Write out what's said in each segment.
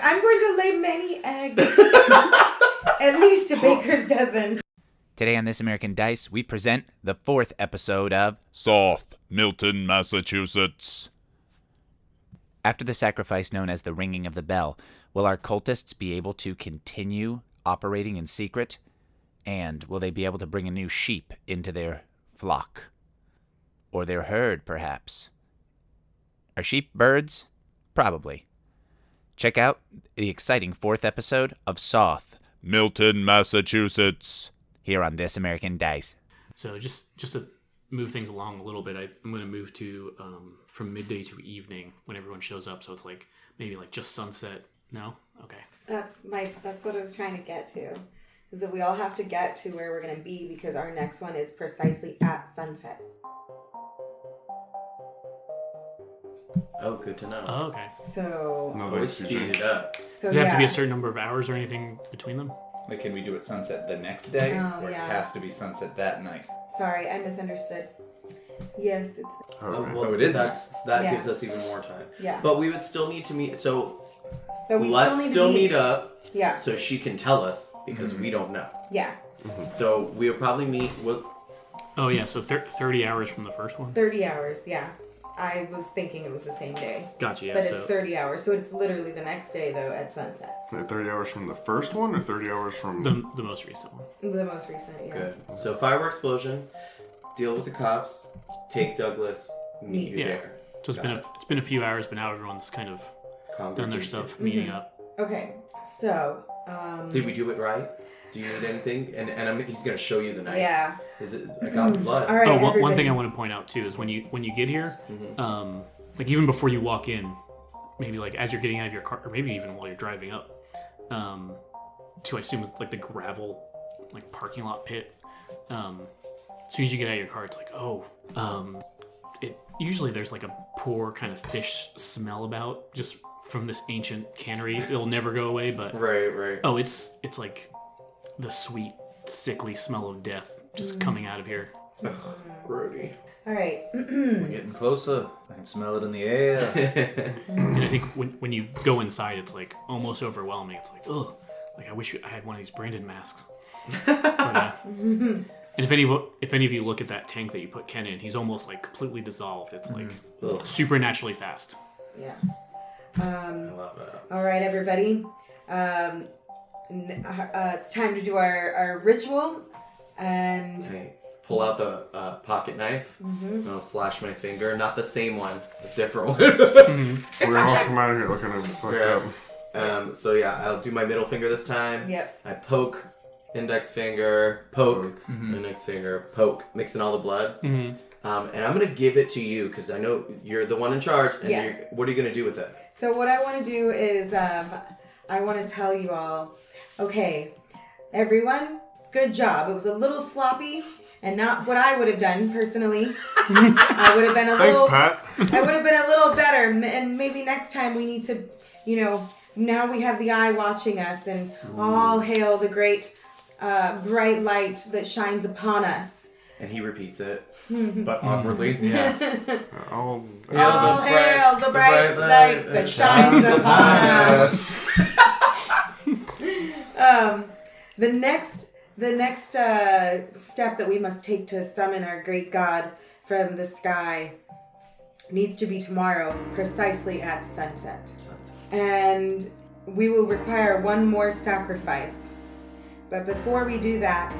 I'm going to lay many eggs. At least a baker's dozen. Today on This American Dice, we present the 4th episode of Soth, Milton, Massachusetts. After the sacrifice known as the ringing of the bell, will our cultists be able to continue operating in secret? And will they be able to bring a new sheep into their flock? Or their herd, perhaps? Are sheep birds? Probably. Check out the exciting 4th episode of Soth, Milton, Massachusetts. here on This American Dice. So just to move things along a little bit, I'm going to move to from midday to evening when everyone shows up. So it's like maybe like just sunset. No? Okay. That's what I was trying to get to. Is that we all have to get to where we're going to be because our next one is precisely at sunset. Oh, good to know. Oh, okay. So... No, we speed it up. So Does it have to be a certain number of hours or anything between them? Like, can we do it sunset the next day? Or yeah. it has to be sunset that night? Sorry, I misunderstood. Yes, it's... Oh, well, it is. That gives us even more time. Yeah. But we would still need to meet. So But we let's still meet up. Yeah. So she can tell us because we don't know. Yeah. So we'll probably meet. Oh, yeah. So 30 hours from the first one? 30 hours, yeah. I was thinking it was the same day. Gotcha, yeah. But it's 30 hours, so it's literally the next day, though, at sunset. Wait, 30 hours from the first one or 30 hours from... The most recent one. The most recent, yeah. Good. So fireworks explosion. Deal with the cops. Take Douglas. Meet you there. So it's been a few hours, but now everyone's kind of done their stuff, meeting up. Okay, so... Did we do it right? Do you need anything? And he's gonna show you the knife. Yeah. Is it? I got blood. All right, one thing I want to point out too is when you get here, like even before you walk in, maybe like as you're getting out of your car, or maybe even while you're driving up, to I assume like the gravel, like parking lot pit. As soon as you get out of your car, it's like usually there's like a poor kind of fish smell about just from this ancient cannery. It'll never go away, but Right. oh, it's like the sweet, sickly smell of death just coming out of here. Grody. All right. We're getting closer. I can smell it in the air. And I think when you go inside, it's like almost overwhelming. It's like, ugh, like I wish I had one of these Brandon masks. But, and if any of you look at that tank that you put Ken in, he's almost like completely dissolved. It's like supernaturally fast. Yeah. I love that. All right, everybody. It's time to do our ritual. And... Hey, pull out the pocket knife. And I'll slash my finger. Not the same one. A different one. We all come out of here looking fucked up. So yeah, I'll do my middle finger this time. Yep. I poke, index finger, poke, index finger, poke, mixing all the blood. And I'm going to give it to you because I know you're the one in charge. And what are you going to do with it? So what I want to do is I want to tell you all, okay, everyone, good job. It was a little sloppy and not what I would have done personally. I would have been Thanks, Pat. I would have been a little better. And maybe next time we need to, now we have the eye watching us and all hail the great bright light that shines upon us. And he repeats it, but awkwardly. Yeah. All hail the bright light that shines upon us. The next step that we must take to summon our great god from the sky needs to be tomorrow, precisely at sunset. And we will require one more sacrifice. But before we do that,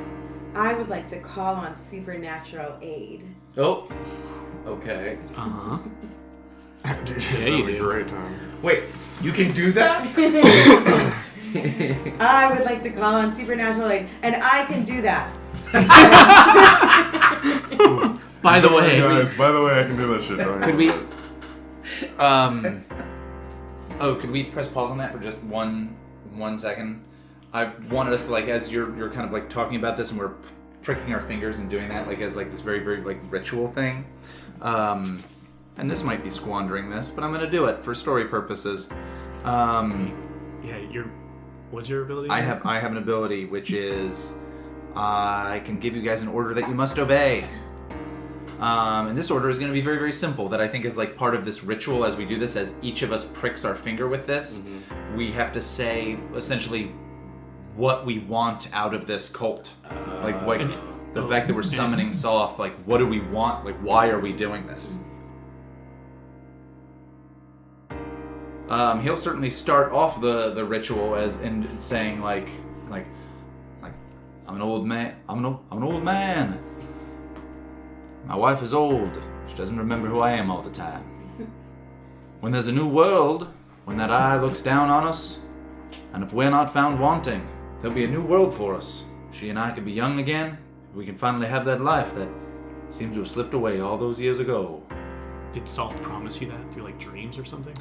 I would like to call on supernatural aid. Oh, okay. Uh-huh. Dude, Yeah, that'd you be a do. great time. Wait, you can do that? I would like to call on supernatural aid, and I can do that. By the way, Guys, by the way, I can do that shit, don't Could we... could we press pause on that for just one second? I wanted us to, like, as you're kind of, like, talking about this and we're pricking our fingers and doing that, like, as, like, this very, very, like, ritual thing. And this might be squandering this, but I'm going to do it for story purposes. What's your ability? I have an ability, which is I can give you guys an order that you must obey. And this order is going to be very, very simple. That I think is like part of this ritual as we do this, as each of us pricks our finger with this, we have to say essentially what we want out of this cult. The fact that we're summoning Soth, like what do we want? Like why are we doing this? He'll certainly start off the ritual as in saying like I'm an old man. I'm an old man. My wife is old. She doesn't remember who I am all the time. When there's a new world, when that eye looks down on us, and if we're not found wanting, there'll be a new world for us. She and I could be young again. We can finally have that life that seems to have slipped away all those years ago. Did Soth promise you that through like dreams or something?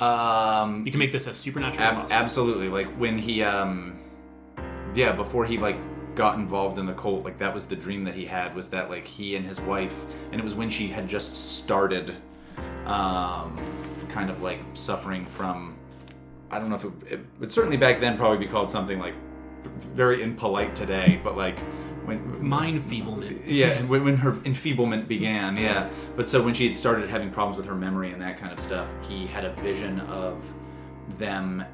You can make this as supernatural as possible. Absolutely. Like when he, before he like got involved in the cult, like that was the dream that he had, was that like he and his wife, and it was when she had just started, kind of like suffering from, I don't know if it would certainly back then probably be called something like very impolite today, but like when mind enfeeblement. Yeah, when her enfeeblement began, yeah. But so when she had started having problems with her memory and that kind of stuff, he had a vision of them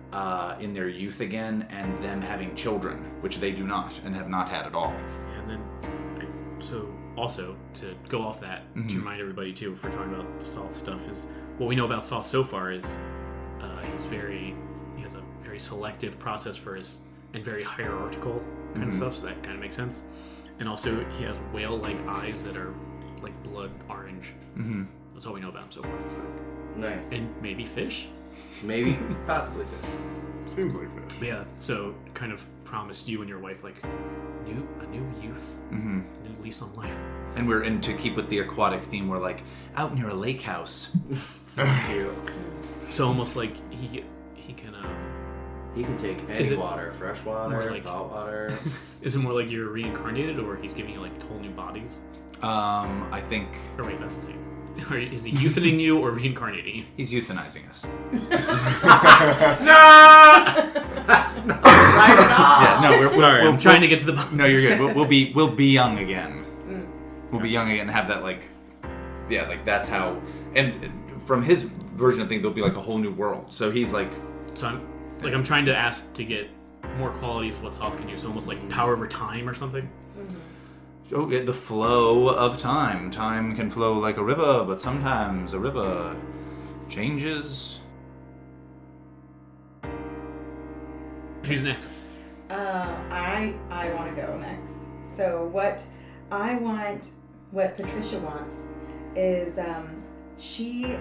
in their youth again, and them having children, which they do not and have not had at all. And then, so also to go off that, to remind everybody too, if we're talking about Soth stuff, is what we know about Soth so far is he has a very selective process for his, and very hierarchical kind of stuff, so that kind of makes sense. And also he has whale-like eyes that are like blood orange. That's all we know about him so far. Nice. And maybe fish? Maybe, possibly fish. Seems like fish. But yeah, so kind of promised you and your wife like a new youth, a new lease on life. And we're in, to keep with the aquatic theme, we're like out near a lake house. Cute. So almost like he can He can take any water, fresh water, like, salt water. Is it more like you're reincarnated, or he's giving you like whole new bodies? I think... Or wait, that's the same. Or is he euthaning you or reincarnating you? He's euthanizing us. No! That's not right at all! Yeah, no, Sorry, I'm trying to get to the bottom. No, you're good. We'll be young again. We'll be young again and have that like... Yeah, like that's how... And from his version of things, there'll be like a whole new world. So he's like... So I'm trying to ask to get more qualities of what Soth can do. So almost like power over time or something. Oh, yeah, the flow of time. Time can flow like a river, but sometimes a river changes. Who's next? I want to go next. So what Patricia wants is she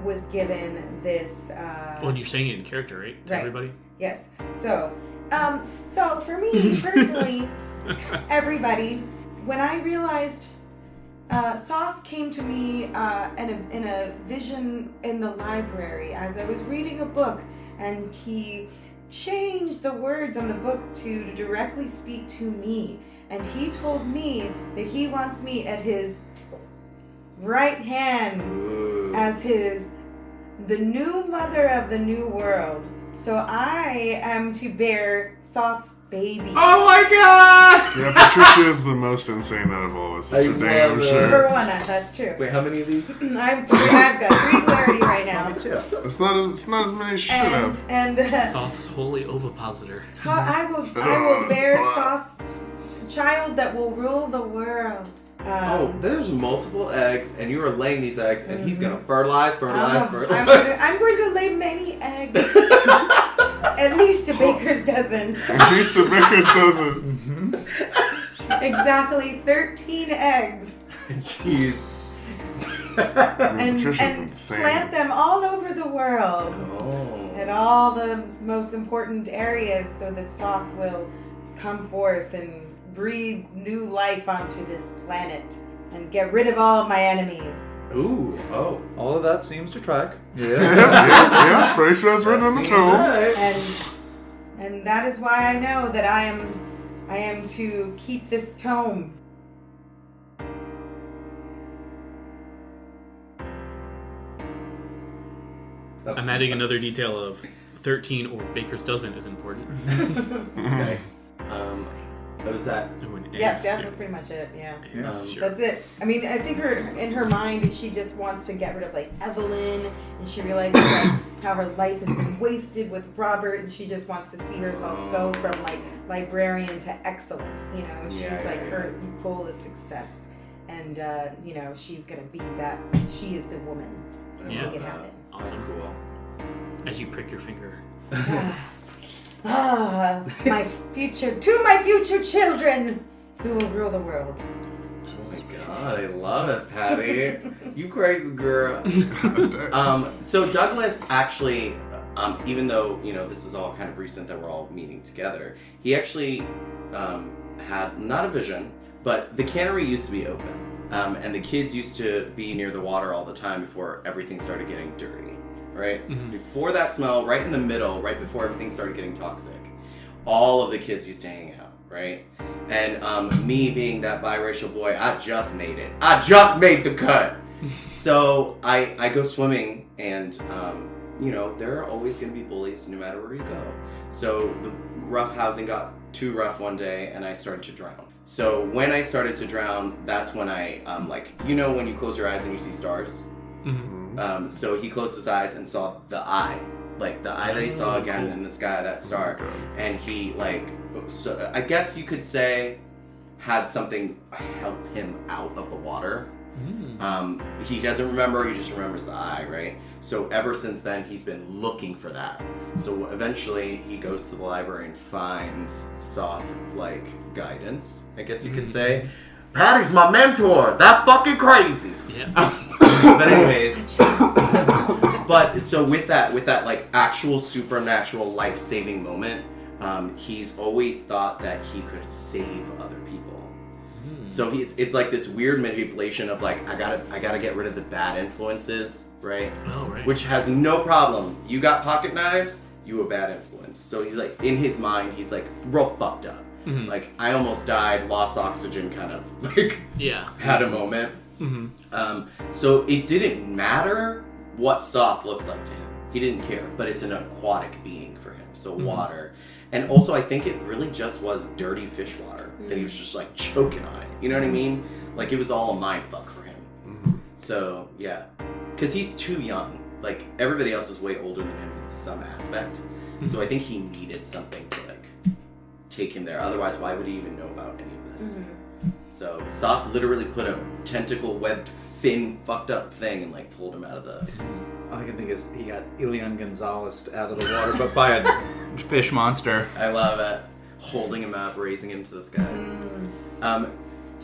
was given this. Well, you're saying it in character, right? To everybody. Yes. So for me personally, everybody. When I realized Soth came to me in a vision in the library as I was reading a book, and he changed the words on the book to directly speak to me, and he told me that he wants me at his right hand as the new mother of the new world. So I am to bear Soth's baby. Oh my god! Yeah, Patricia is the most insane out of all of us. That's for damn sure. For one, that's true. Wait, how many of these? I've got 3 clarity right now. Me too. It's not as many as she should have. And Soth's holy ovipositor. I will bear Soth's child that will rule the world. There's multiple eggs, and you are laying these eggs, and he's gonna fertilize. I'm going to lay many eggs. At least a baker's dozen. At least a baker's dozen. Exactly 13 eggs. Jeez. and insane. Plant them all over the world. In all the most important areas, so that Soth will come forth and breathe new life onto this planet and get rid of all my enemies. Ooh, oh. All of that seems to track. Yeah. Pretty sure it's written on the tome. And that is why I know that I am to keep this tome. I'm adding another detail of 13 or baker's dozen is important. Nice. was that? And when Yeah, eggs that's too. pretty much it. Yeah. Sure. That's it. I mean, I think in her mind, she just wants to get rid of like Evelyn, and she realizes like how her life has been wasted with Robert, and she just wants to see herself go from like librarian to excellence. You know, she's her goal is success, and you know, she's gonna be that. She is the woman. Yeah. Make it happen. Awesome. That's cool. As you prick your finger. My future children who will rule the world. Oh my god, I love it, Patty. You crazy girl. So Douglas actually, even though, you know, this is all kind of recent that we're all meeting together, he actually had not a vision, but the cannery used to be open. And the kids used to be near the water all the time before everything started getting dirty. Right? So before that smell, right in the middle, right before everything started getting toxic, all of the kids used to hang out, right? And me being that biracial boy, I just made it. I just made the cut. So I go swimming, and you know, there are always going to be bullies no matter where you go. So the rough housing got too rough one day, and I started to drown. So when I started to drown, that's when I like, you know, when you close your eyes and you see stars. So he closed his eyes and saw the eye, like the eye that he saw again in the sky, that star, and he like, so I guess you could say, had something help him out of the water. He doesn't remember, he just remembers the eye, right? So ever since then, he's been looking for that. So eventually, he goes to the library and finds Soth, like, guidance, I guess you could say. Patty's my mentor! That's fucking crazy! Yeah. But anyways, but so with that like actual supernatural life-saving moment, he's always thought that he could save other people. So it's like this weird manipulation of like, I gotta get rid of the bad influences, right? Oh, right. Which has no problem. You got pocket knives, you a bad influence. So he's like, in his mind, he's like real fucked up. Like, I almost died, lost oxygen, kind of like had a moment. So it didn't matter what Soth looks like to him. He didn't care, but it's an aquatic being for him. So water. And also I think it really just was dirty fish water that he was just like choking on it. You know what I mean? Like it was all a mind fuck for him. So yeah. Cause he's too young. Like everybody else is way older than him in some aspect. So I think he needed something to like take him there. Otherwise, why would he even know about any of this? So Soth literally put a tentacle webbed thin fucked up thing and like pulled him out of the... All I can think is he got Elian Gonzalez out of the water, but by a fish monster. I love it. Holding him up, raising him to the sky.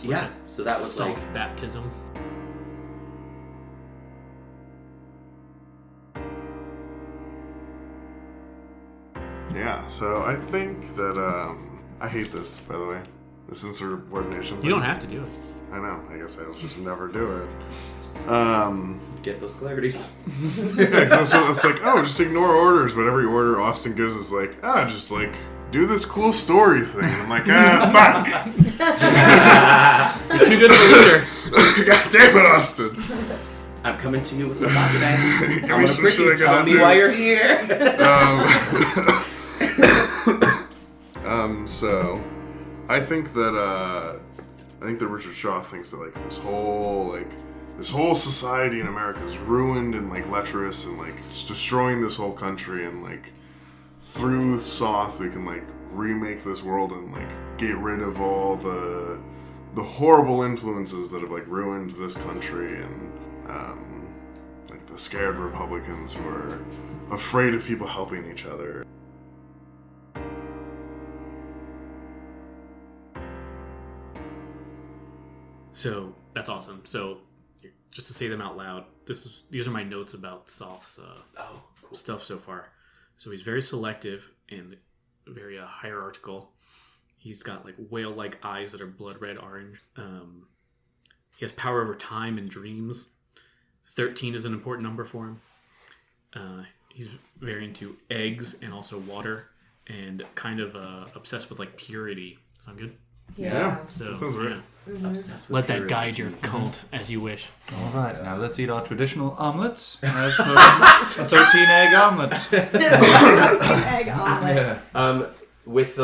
Yeah, so that was like... Self-baptism. Yeah, so I think that, I hate this, by the way. This insert word nation thing. You don't have to do it. I know, I guess I'll just never do it. Get those clarities. Yeah, because it's like, oh, just ignore orders, but every order Austin gives is like, just like, do this cool story thing. And I'm like, fuck! You're too good at the Witcher. God damn it, Austin! I'm coming to you with the pocket knife. Give I'm me gonna some prick shit you. I Tell gotta me do. why you're here. So I think that Richard Shaw thinks that like this whole society in America is ruined and like lecherous and like it's destroying this whole country, and like through Soth we can like remake this world and like get rid of all the horrible influences that have like ruined this country, and like the scared Republicans who are afraid of people helping each other. So that's awesome. So just to say them out loud, these are my notes about Soth's stuff so far. So he's very selective and very hierarchical. He's got like whale-like eyes that are blood red orange. He has power over time and dreams. 13 is an important number for him. He's very into eggs and also water, and kind of obsessed with like purity. Sound good? Yeah. So sounds right. Obsessed with let that purity. guide your cult as you wish. All right, now let's eat our traditional omelets. Let's put a 13-egg omelet. Egg omelet. With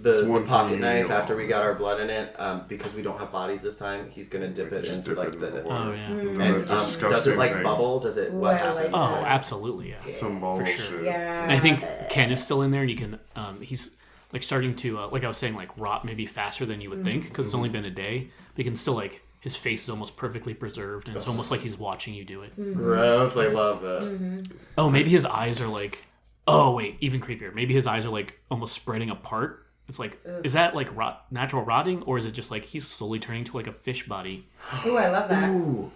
the one pocket communion. knife after we got our blood in it, because we don't have bodies this time. He's gonna dip it Just into dip like it in the the. water. Oh, yeah. And does disgusting it like thing. bubble? Does it? Ooh, What I like happens? Oh, that. absolutely, yeah. Some bullshit. Yeah. And I think Ken is still in there, and you can. He's like starting to, like I was saying, like rot maybe faster than you would think because it's only been a day. But you can still like his face is almost perfectly preserved, and it's almost like he's watching you do it. Gross. I love it. Oh, maybe his eyes are like. Oh wait, even creepier. Maybe his eyes are like almost spreading apart. It's like, is that like natural rotting, or is it just like he's slowly turning to like a fish body? Ooh, I love that. Ooh.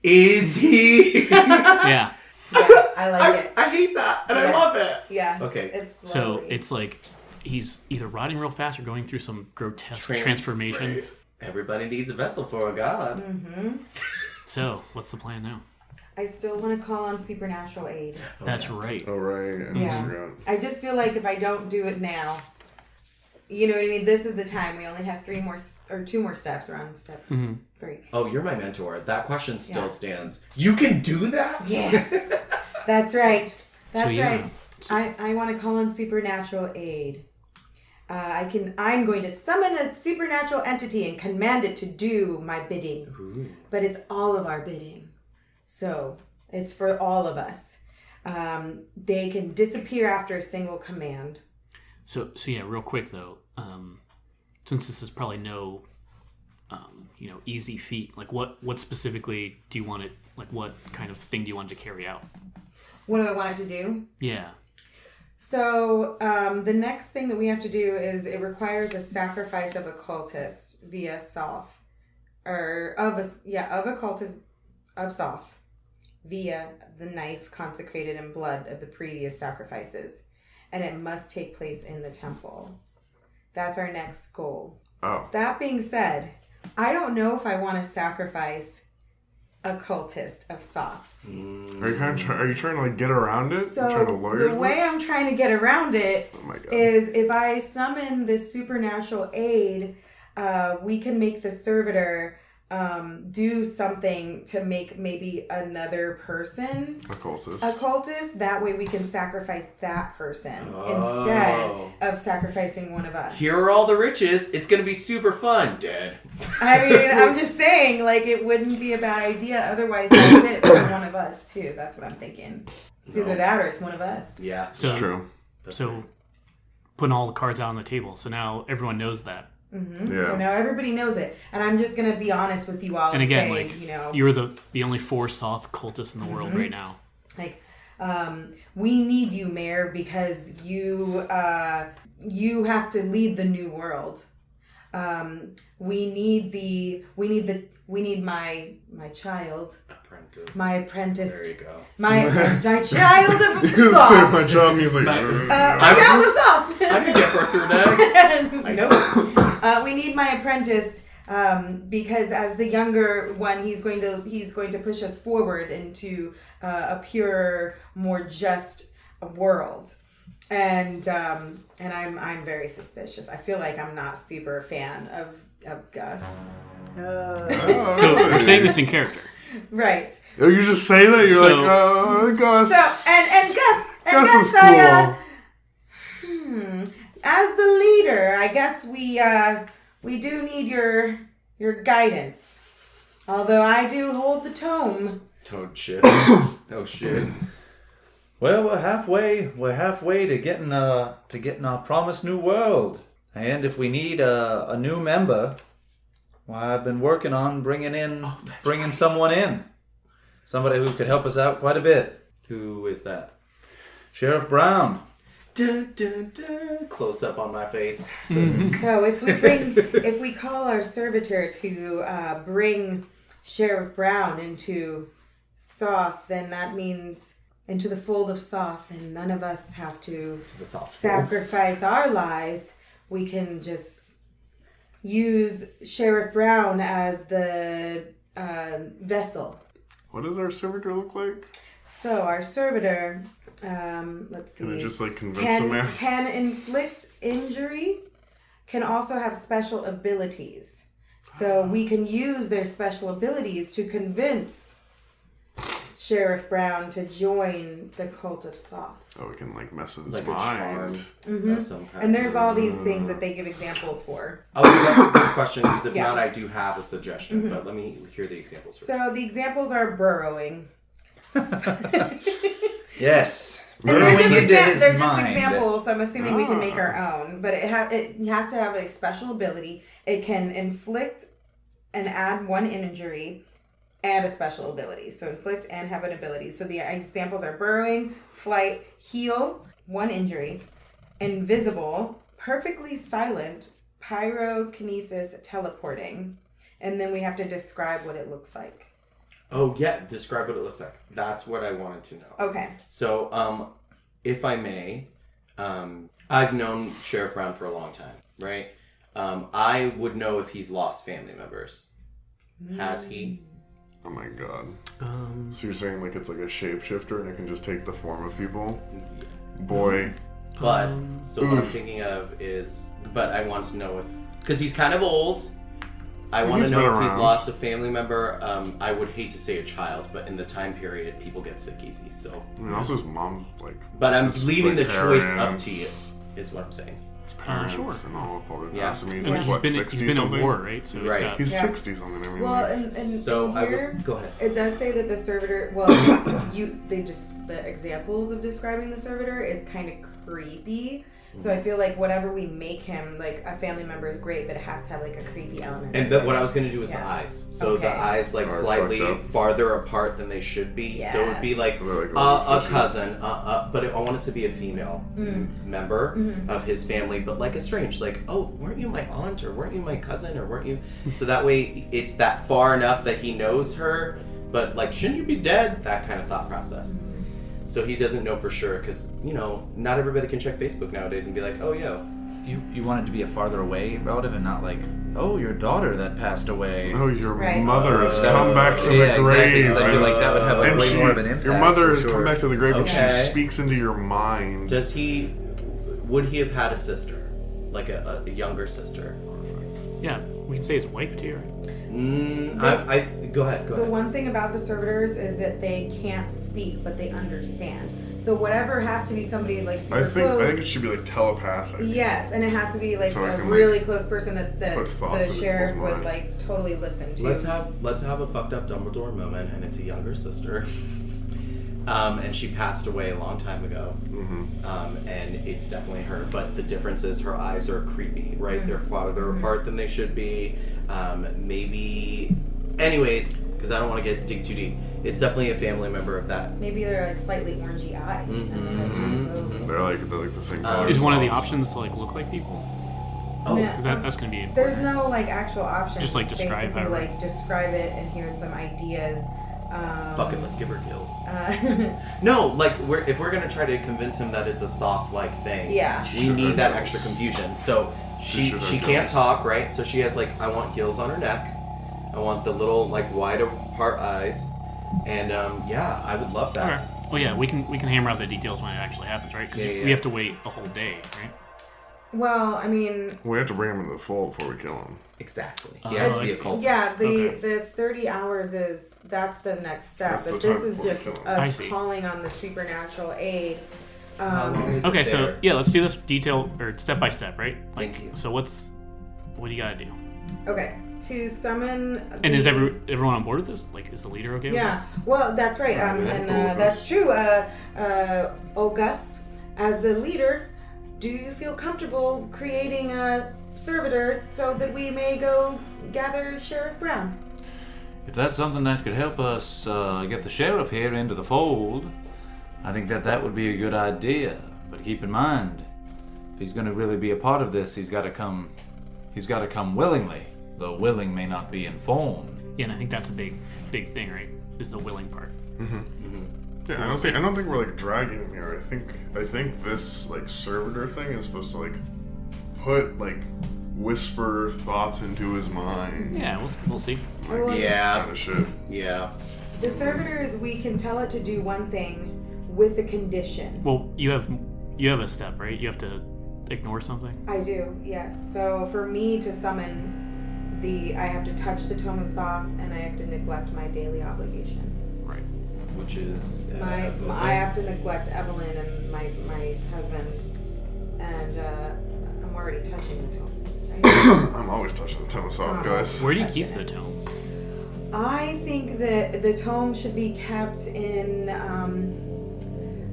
Is he? Yeah. Yeah, I like it. I hate that, and I Yeah. love it. Yeah. Okay. It's So lovely. it's like he's either rotting real fast or going through some grotesque transformation. Right. Everybody needs a vessel for a god. So what's the plan now? I still want to call on supernatural aid. That's right. Oh, right. I Yeah. forgot. I just feel like if I don't do it now, you know what I mean? This is the time. We only have 2 more steps. We're on step 3. Oh, you're my mentor. That question still Yeah. stands. You can do that? Yes. That's right. That's yeah. right. I want to call on supernatural aid. I'm going to summon a supernatural entity and command it to do my bidding. Ooh. But it's all of our bidding. So it's for all of us. They can disappear after a single command. So yeah, real quick though, since this is probably no, easy feat. Like what specifically do you want it? Like what kind of thing do you want it to carry out? What do I want it to do? Yeah. So the next thing that we have to do is it requires a sacrifice of a cultist via Soth, or of a cultist of Soth via the knife consecrated in blood of the previous sacrifices, and it must take place in the temple. That's our next goal. Oh. That being said, I don't know if I want to sacrifice a cultist of Soth. Are you trying to like get around it? So Trying to lawyer the way this? I'm trying to get around it Oh my god. is if I summon this supernatural aid, we can make the servitor do something to make maybe another person A cultist. a cultist. That way we can sacrifice that person Oh. instead of sacrificing one of us. Here are all the riches. It's gonna be super fun. Dead. I mean, I'm just saying, like, it wouldn't be a bad idea. Otherwise, that's it for one of us, too. That's what I'm thinking. It's either that or it's one of us. Yeah. So It's true. so putting all the cards out on the table. So now everyone knows that. Mm-hmm. Yeah. So now everybody knows it. And I'm just going to be honest with you all And again, say, like you're the only 4 Soth cultists in the world right now. like, we need you, Mayor, because you have to lead the new world. We need my child, Apprentice. my apprentice, There you go. my child of You gonna say Soth. my job music. My child of Soth. I can get her through neck. Nope. We need my apprentice because as the younger one, he's going to push us forward into a purer, more just world. And I'm very suspicious. I feel like I'm not super a fan of Gus. Oh, So really? you're saying this in character. Right. Oh, you just say that? You're So- like, Gus. So and Gus Gus is cool. As the leader, I guess we do need your guidance. Although I do hold the tome. Toad shit. Oh shit. Well, we're halfway to getting our promised new world. And if we need a new member, well, I've been working on bringing someone in, somebody who could help us out quite a bit. Who is that? Sheriff Brown. Dun, dun, dun. Close up on my face. So if we call our servitor to bring Sheriff Brown into Soth, then that means into the fold of Soth, and none of us have to The soft sacrifice our lives. We can just use Sheriff Brown as the vessel. What does our servitor look like? So our servitor, let's see. Can it just like convince the man? Can inflict injury, can also have special abilities. So we can use their special abilities to convince Sheriff Brown to join the cult of Soth. So it can like mess with his like a charm mind. of some kind. And there's all these things that they give examples for. Oh, that's a good question, because if Yeah. not, I do have a suggestion, but let me hear the examples first. So the examples are burrowing. Yes. And they're just, Into his they're just mind. examples, so I'm assuming we can make our own. But it has to have a special ability. It can inflict and add one injury and a special ability. So inflict and have an ability. So the examples are burrowing, flight, heal, one injury, invisible, perfectly silent, pyrokinesis, teleporting. And then we have to describe what it looks like. Oh, yeah, describe what it looks like. That's what I wanted to know. Okay. So, if I may, I've known Sheriff Brown for a long time, right? I would know if he's lost family members. Has he? Oh my god. So you're saying like it's like a shapeshifter and it can just take the form of people? Boy. But, so what I'm thinking of is, but I want to know if, because he's kind of old. I want to He's know been if he's around. lost a family member. I would hate to say a child, but in the time period, people get sick easy, so. I mean, also his mom's like. But I'm his, leaving the like, choice up parents, to you, is what I'm saying. His parents Sure. and all probably Yeah. passed him. He's I mean, like what, 60 he's been something? at war, right? So he's Right. got. He's Yeah. 60 something. I mean, Well, like, and So in I here, would go ahead. it does say that the servitor. Well, the examples of describing the servitor is kind of creepy. So I feel like whatever we make him, like a family member is great, but it has to have like a creepy element. And to but it. what I was gonna do is the Yeah. eyes. So the Okay. eyes like Are slightly fucked up. farther apart than they should be. So it would be like They're like a little fishes. cousin, but I want it to be a female member of his family, but like a strange, like, oh, weren't you my aunt, or weren't you my cousin, or weren't you? So that way it's that far enough that he knows her, but like, shouldn't you be dead? That kind of thought process. So he doesn't know for sure, because, you know, not everybody can check Facebook nowadays and be like, oh, yo. You want it to be a farther away relative and not like, oh, your daughter that passed away. oh, your Right. mother has come back to Yeah, the exactly, grave. 'cause I feel like that would have like and way she, more of an impact. your mother for has sure. come back to the grave, and Okay. she speaks into your mind. Would he have had a sister? Like a younger sister? Yeah, we can say his wife too, right? Go ahead. The one thing about the servitors is that they can't speak, but they understand. So whatever has to be somebody like super I think close. it should be like telepathic. Yes, and it has to be like So I a can, really like, close person that put the thoughts into sheriff people's would minds. like totally listen to. Let's have a fucked up Dumbledore moment, and it's a younger sister. And she passed away a long time ago. And it's definitely her. But the difference is her eyes are creepy, right? They're farther apart than they should be. Maybe. Anyways, because I don't want to dig too deep. It's definitely a family member of that. Maybe they're like slightly orangey eyes. They're like the same color. Is one of the as us. options to like look like people? Oh, No. Because that's going to be There's important. no like actual options. Just, like, It's describe basically, however. like describe it and here's some ideas. fuck it, let's give her gills. Uh, No, like if we're gonna try to convince him that it's a soft like thing, Yeah. we Should need have that gills. extra confusion. So she should have can't gills. talk, right? So she has like, I want gills on her neck. I want the little like wide apart eyes, and yeah, I would love that. Okay. Well, yeah, we can hammer out the details when it actually happens, right? Because Yeah. we have to wait a whole day, right? well, I mean, We have to bring him into the fold before we kill him. Exactly. Oh, He has to I be a see. cultist. yeah, Okay. the 30 hours that's the next step. That's the But time this is before we just kill him. I us see. calling on the supernatural aid. How long is it Okay, so there? yeah, let's do this detail or step by step, right? Like, Thank you. so what do you gotta do? Okay, to summon. And is the- everyone on board with this? Like, is the leader okay with Yeah, well, that's right. Yeah, And cool with that's us. true. Old Gus, as the leader, do you feel comfortable creating a servitor so that we may go gather Sheriff Brown? If that's something that could help us get the sheriff here into the fold, I think that would be a good idea. But keep in mind, if he's going to really be a part of this, he's got to come willingly. Though willing may not be informed. Yeah, and I think that's a big thing, right? Is the willing part. Yeah, I don't think we're like dragging him here. I think this like servitor thing is supposed to like put like whisper thoughts into his mind. Yeah, we'll see. Well, Yeah. Kind of shit. Yeah. The servitors, we can tell it to do one thing with a condition. Well, you have a step, right? You have to ignore something. I do, yes. So for me to summon I have to touch the Tome of Soth and I have to neglect my daily obligation. Right. Which which is I have to neglect Evelyn and my husband, and I'm already touching the tome. Right? I'm always touching the tome soft, guys. Where do you keep the tome? I think that the tome should be kept in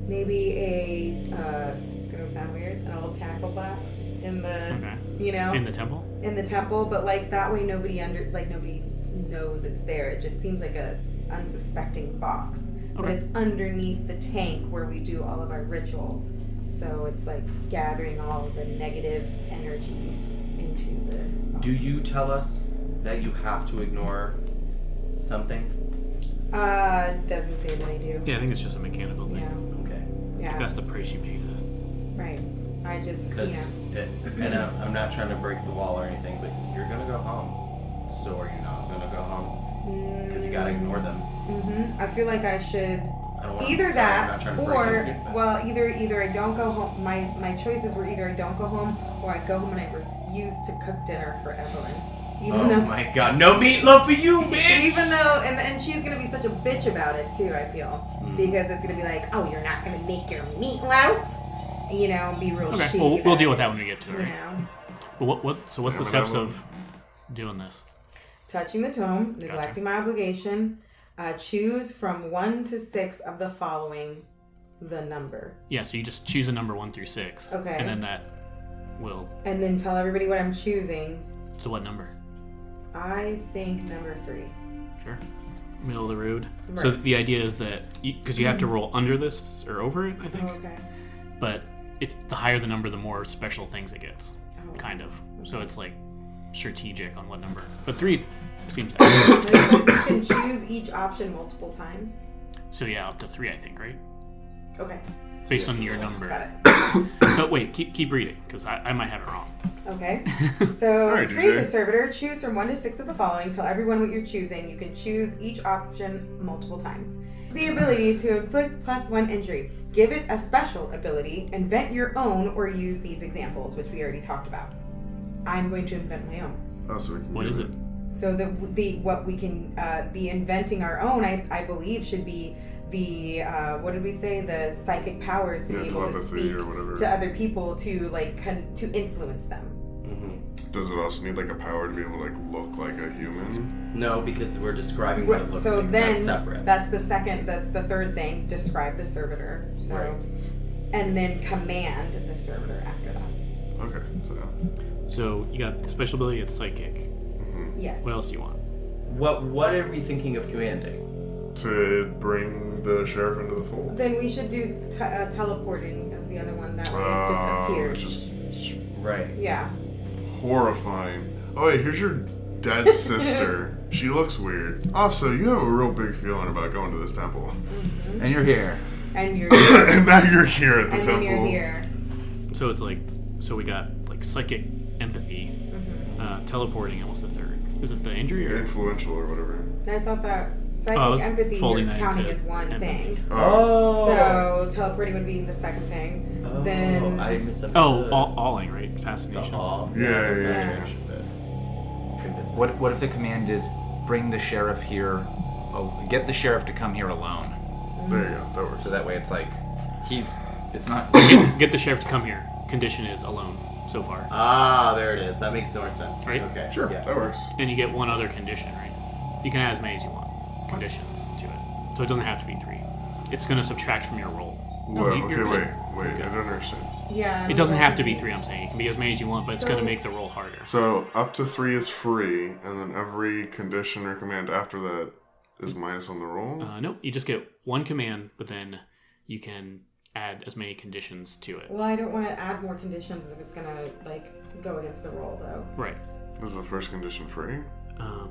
maybe it's gonna sound weird, an old tackle box in the In the temple? in the temple, but like that way nobody knows it's there. It just seems like a unsuspecting box. But Okay. it's underneath the tank where we do all of our rituals. So it's like gathering all of the negative energy into the box. Do you tell us that you have to ignore something? Doesn't say that I do. Yeah, I think it's just a mechanical thing. Yeah. Okay. Yeah. That's the price you pay. Right. I just, Because, and I'm not trying to break the wall or anything, but you're gonna go home. So are you not gonna go home? Because you gotta ignore them. I feel like I should I don't want either I'm that not trying to break or anything, but- either I don't go home. My choices were either I don't go home or I go home and I refuse to cook dinner for Evelyn. Even Oh my god, no meatloaf for you, bitch! Even though, and she's gonna be such a bitch about it too. I feel because it's gonna be like, oh, you're not gonna make your meatloaf, you know, and be real Okay, shitty. well, we'll about deal it, with that when we get to it. You Right? know, But so what's the steps of doing this? touching the tome, neglecting my obligation. Choose from 1 to 6 of the following, the number, Yeah, so you just choose a number 1 through 6. Okay. And then that will. and then tell everybody what I'm choosing. So what number? I think number 3. Sure. Middle of the road. So Right. the idea is that because you have to roll under this or over it, I think. Okay. But if the higher the number, the more special things it gets. Oh. Kind of. So it's like strategic on what number. But 3 seems accurate. It says you can choose each option multiple times. So yeah, up to 3, I think, right? Okay. Based on your number. Got it. So wait, keep reading because I might have it wrong. Okay. So, All right, create DJ. the servitor. Choose from 1 to 6 of the following. Tell everyone what you're choosing. You can choose each option multiple times. The ability to inflict +1 injury. Give it a special ability. Invent your own or use these examples, which we already talked about. I'm going to invent my own. Oh, so we can What do is it? So the inventing our own, I believe, should be the what did we say? The psychic powers to Yeah, be able to telepathy speak or whatever. to other people to to influence them. Does it also need like a power to be able to like look like a human? No, because we're describing what it looks So like. then That's separate. that's the third thing. Describe the servitor. So Right. and then command the servitor after that. Okay, so So you got the special ability. It's psychic. Yes. What else do you want? What are we thinking of commanding? to bring the sheriff into the fold. Then we should do teleporting as the other one. That way it Oh, just appears. just Right. Yeah. horrifying. Oh wait, here's your dead sister. She looks weird. Also, you have a real big feeling about going to this temple. And you're here. And you're And now you're here at the and temple. then you're here. So it's like, so we got like psychic empathy, teleporting, and what's the third? Is it the injury or? Influential or whatever. And I thought that Oh, I psychic was empathy folding you're that counting into as one empathy. thing. Oh. So teleporting would be the second thing. Oh, Then I misunderstood. Oh, awing, right? The Fascination. awe. Yeah. Fascination bit. Convincing. What if the command is bring the sheriff here, get the sheriff to come here alone? There you go. That works. So that way it's like, it's not. Get the sheriff to come here. Condition is alone so far. Ah, there it is. That makes more sense. Right? Okay. Sure. Yes. That works. And you get one other condition, right? You can add as many as you want. Conditions to it. So it doesn't have to be 3. It's going to subtract from your roll. What? you're Okay, good. wait. I don't understand. yeah. It doesn't have to be 3, I'm saying. It can be as many as you want, but it's going to So- make the roll harder. So up to 3 is free, and then every condition or command after that is minus on the roll. Nope, you just get one command, but then you can add as many conditions to it. Well, I don't want to add more conditions if it's gonna go against the roll though. Right. Is the first condition free?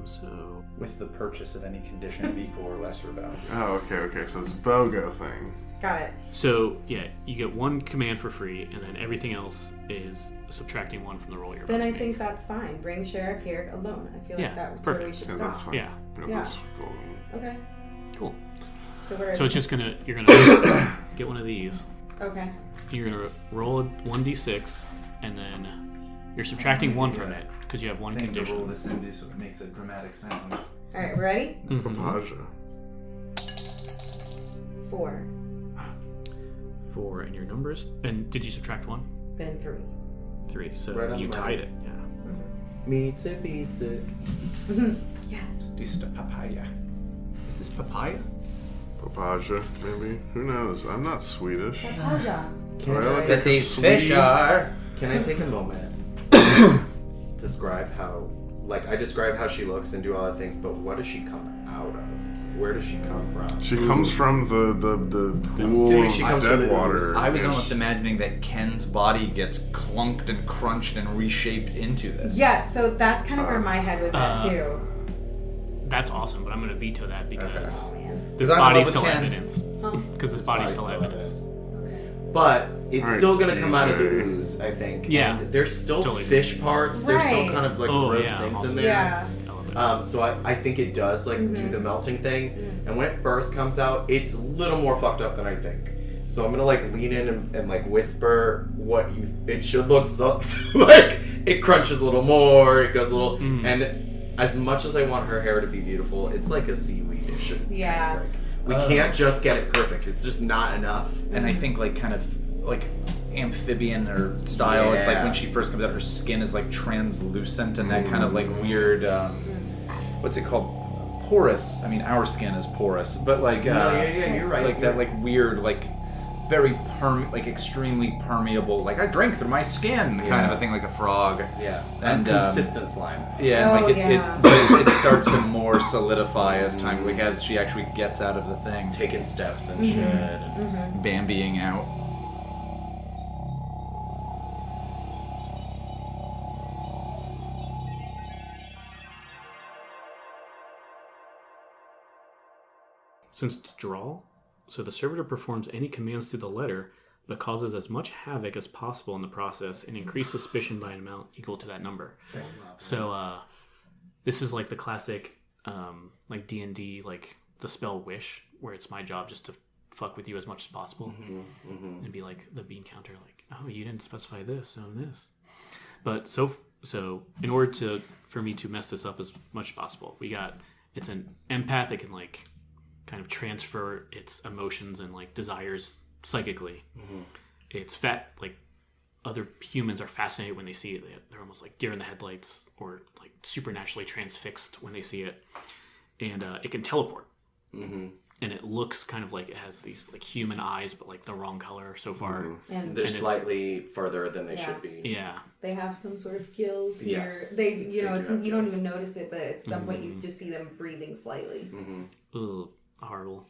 So With the purchase of any condition of equal or lesser value. Oh, okay. So it's a BOGO thing. Got it. So yeah, you get one command for free, and then everything else is subtracting 1 from the roll you're Then about I to think make. that's fine. Bring sheriff here alone. I feel Yeah, like that's perfect. where we should Yeah, stop. that's fine. Yeah. Yeah. That's cool. Okay. Cool. So what are So it's just you're gonna get one of these. okay. You're gonna roll a 1d6, and then you're subtracting 1 from it because you have one condition. this into so it makes a dramatic sound. All right, ready? Mhm. Papaja. 4. 4, and your numbers. And did you subtract 1? Then 3. 3. So Right on you the tied money. it. Yeah. Meets it, beats it. Yes. Dista papaya. Is this papaya? Papaja, maybe? Who knows? I'm not Swedish. Papaja. Can Right, I, like a These Swede. fish are. can I take a moment? Describe how, like, I describe how she looks and do all the things, but what does she come out of? Where does she come from? She comes from the pool assuming she comes of from dead the water. ooze. I was almost imagining that Ken's body gets clunked and crunched and reshaped into this. Yeah, so that's kind of where my head was at too. That's awesome, but I'm going to veto that because Oh man. this I'm in body's love with still Ken. evidence. Because this body's still evidence. But it's Alright, still gonna come out of the DJ. ooze, I think. Yeah. And there's still Totally. fish parts. There's still Right. kind of like Oh, gross yeah, things also- in there. Yeah. I love it. So I think it does like do the melting thing, and when it first comes out, it's a little more fucked up than I think. So I'm gonna like lean in and like whisper what it should look so like it crunches a little more, it goes a little, and as much as I want her hair to be beautiful, it's like a seaweed-ish. Yeah. We can't just get it perfect. It's just not enough. And I think like kind of like amphibian or style. It's like Yeah. when she first comes out, her skin is like translucent and that kind of like weird. What's it called? Porous. I mean, our skin is porous, but like yeah, you're right. Like that, like weird, like very like extremely permeable. Like I drank through my skin, kind of a thing, like a frog. Yeah. And, consistent slime. Yeah, Oh, and like yeah. it starts to more solidify as time, like as she actually gets out of the thing, Taking steps and shit. And Bambiing out. Since it's draw, so the servitor performs any commands through the letter, but causes as much havoc as possible in the process and increase suspicion by an amount equal to that number. So this is like the classic like D&D, like the spell Wish, where it's my job just to fuck with you as much as possible and be like the bean counter, like, oh, you didn't specify this, so this. But so in order for me to mess this up as much as possible, it's an empath that can like kind of transfer its emotions and like desires psychically. It's like other humans are fascinated when they see it. They're almost like deer in the headlights or like supernaturally transfixed when they see it. And it can teleport. And it looks kind of like it has these like human eyes, but like the wrong color so far. And they're it's- slightly further than they Yeah. should be. Yeah. they have some sort of gills here. Yes. They, They it's do have you don't gills. even notice it, but at some point you just see them breathing slightly. Ugh, horrible.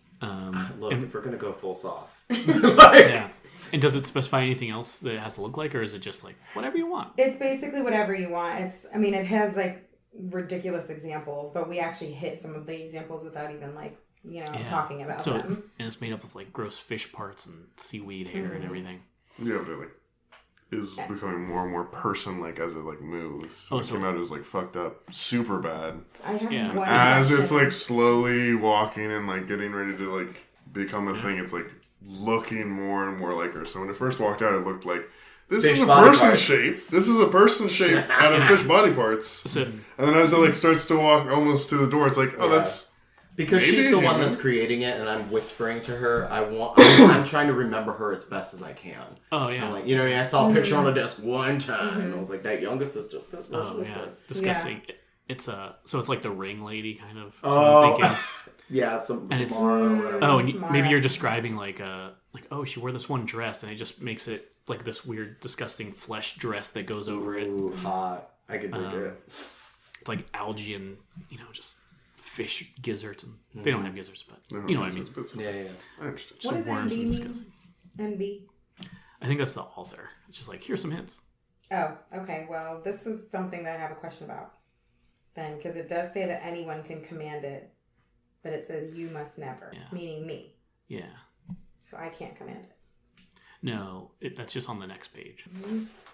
Look, if we're gonna go full soft, Yeah. And does it specify anything else that it has to look like, or is it just like whatever you want? It's basically whatever you want. It has like ridiculous examples, but we actually hit some of the examples without even like, talking about So them. and it's made up of like gross fish parts and seaweed hair and everything. Yeah, but it like is becoming more and more person-like as it like moves. Oh, It came out as like fucked up, super bad. I have Yeah. one As question. it's like slowly walking and like getting ready to like become a thing, it's like looking more and more like her. So when it first walked out, it looked like this Fish is a body person parts. shape. This is a person shape out of fish body parts. So And then as it like starts to walk almost to the door, it's like, oh, Yeah. that's because Maybe she's the a one human. that's creating it, and I'm whispering to her. I'm trying to remember her as best as I can. oh yeah. I'm like, I saw a picture on the desk one time, and I was like, that young assistant. That's what she Oh looks yeah. like. Disgusting. It's so it's like the ring lady kind of. Oh. I'm thinking. Yeah, some And it's- Samara or whatever. Oh, and Samara. maybe you're describing like oh, she wore this one dress, and it just makes it like this weird, disgusting flesh dress that goes over it. Ooh, hot. I could dig it. It's like algae and just fish gizzards, and they don't have gizzards, but you know what I mean. Yeah, yeah. I understand. What does Worms NB and mean? disgusting. NB. I think that's the altar. It's just like here's some hints. Oh, okay. Well, this is something that I have a question about then, because it does say that anyone can command it, but it says you must never, Yeah. meaning me. Yeah. So I can't command it. No, that's just on the next page.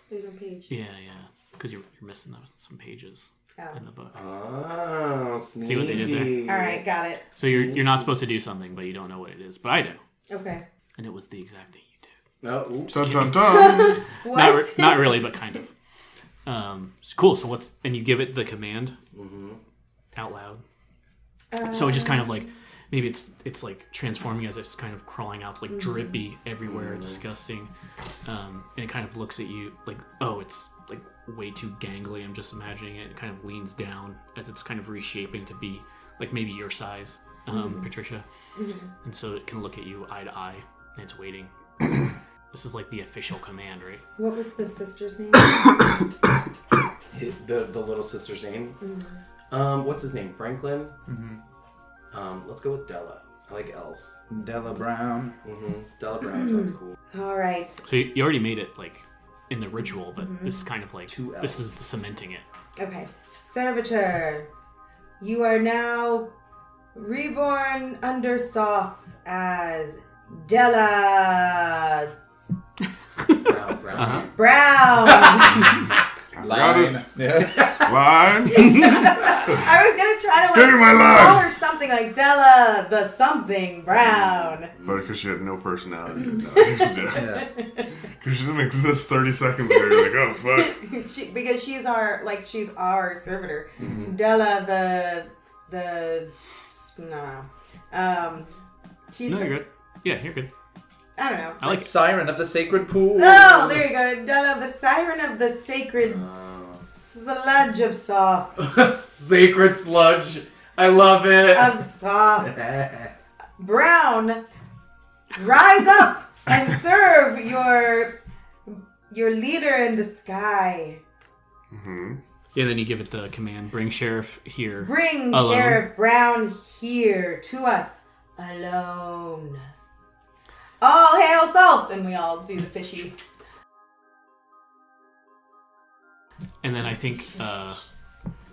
There's no page. Yeah, because you're missing some pages Oh. in the book. Oh, sneaky. See what they did All right, got it. So you're not supposed to do something, but you don't know what it is. But I do, Okay. and it was the exact thing you did. No, oops. Dun dun dun. What? Not really, but kind of. Cool. So and you give it the command out loud. So it just kind of like maybe it's like transforming as it's kind of crawling out. It's like drippy everywhere, disgusting. And it kind of looks at you like, oh, it's like way too gangly. I'm just imagining it. It kind of leans down as it's kind of reshaping to be like maybe your size, Patricia. And so it can look at you eye to eye, and it's waiting. This is like the official command, right? What was the sister's name? The little sister's name? What's his name? Franklin? Let's go with Della. I like L's. Della Brown. Della Brown sounds cool. All right. So you already made it like in the ritual, but this is kind of like Two L's. this is cementing it. Okay. Servitor, you are now reborn under Soth as Della Brown. Brown. I forgot his line. I was gonna try to Give me my line. call her something like Della the something Brown. But because she had no personality. Because she didn't exist 30 seconds ago. You're like, oh, fuck. Because she's our servitor. Della she's No, you're good. Yeah, you're good. I don't know. I like it. Siren of the Sacred Pool. Oh, there you go. Della, the siren of the sacred sludge of Soth. Sacred sludge. I love it. Of Soth. Brown, rise up and serve your leader in the sky. Yeah, then you give it the command, bring Sheriff here. Bring alone. Sheriff Brown here to us alone. All hail Soth! And we all do the fishy. And then I think,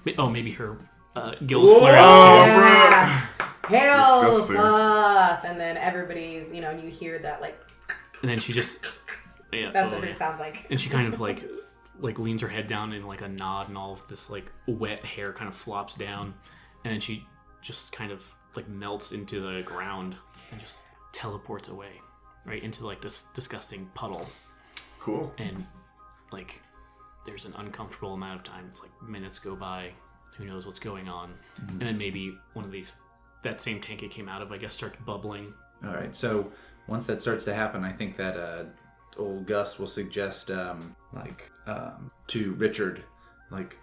maybe her gills flare out Yeah. Hail Disgusting. Soth! And then everybody's, you hear that, like, too. And then she just... Yeah, that's what it sounds like. And she kind of like leans her head down in like a nod, and all of this like wet hair kind of flops down, and then she just kind of like melts into the ground and just teleports away, right into like this disgusting puddle. Cool. And like there's an uncomfortable amount of time. It's like minutes go by, who knows what's going on. And then maybe one of these, that same tank it came out of, I guess, starts bubbling. All right. So once that starts to happen, I think that old Gus will suggest to Richard, like,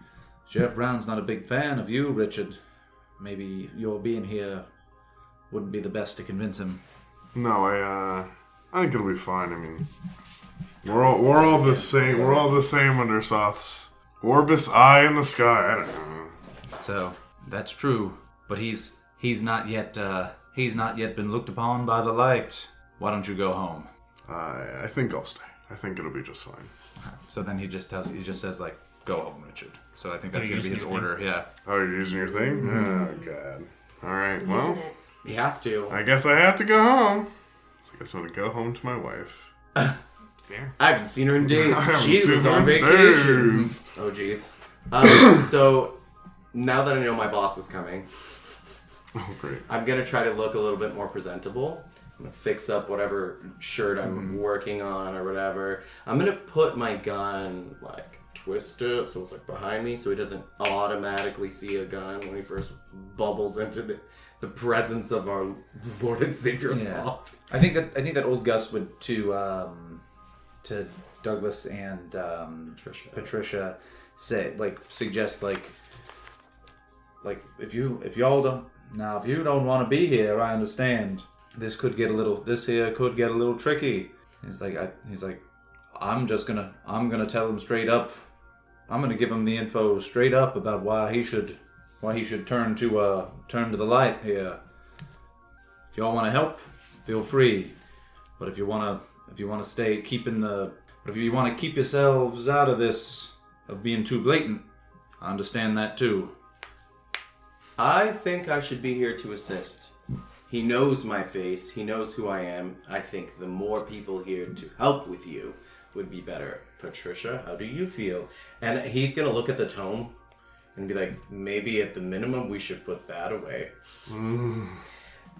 Sheriff Brown's not a big fan of you, Richard. Maybe your being here wouldn't be the best to convince him. No, I think it'll be fine. I mean, we're all the same. We're all the same under Soth's Orbis eye in the sky. I don't know. So that's true, but he's not yet been looked upon by the light. Why don't you go home? I think I'll stay. I think it'll be just fine. So then he just says like, go home, Richard. So I think that's Are you gonna be his using your order. Yeah. Oh, you're using your thing? Oh, God. All right, well, Isn't it? He has to. I guess I have to go home. So I guess I'm going to go home to my wife. Fair. I haven't seen her in days. I haven't She seen was her on in vacation. days. Oh, jeez. So now that I know my boss is coming, Oh, great. I'm going to try to look a little bit more presentable. I'm going to fix up whatever shirt I'm working on or whatever. I'm going to put my gun, like, twist it so it's, like, behind me so he doesn't automatically see a gun when he first bubbles into the presence of our Lord and Savior Soth. I think that old Gus would to Douglas and Patricia say suggest if you don't want to be here, I understand. This here could get a little tricky. He's like, I'm gonna tell him straight up. I'm gonna give him the info straight up about why he should turn to the light here. If y'all want to help, feel free. But if you want to keep yourselves out of this of being too blatant, I understand that too. I think I should be here to assist. He knows my face. He knows who I am. I think the more people here to help with you would be better. Patricia, how do you feel? And he's going to look at the tome and be like, maybe at the minimum we should put that away.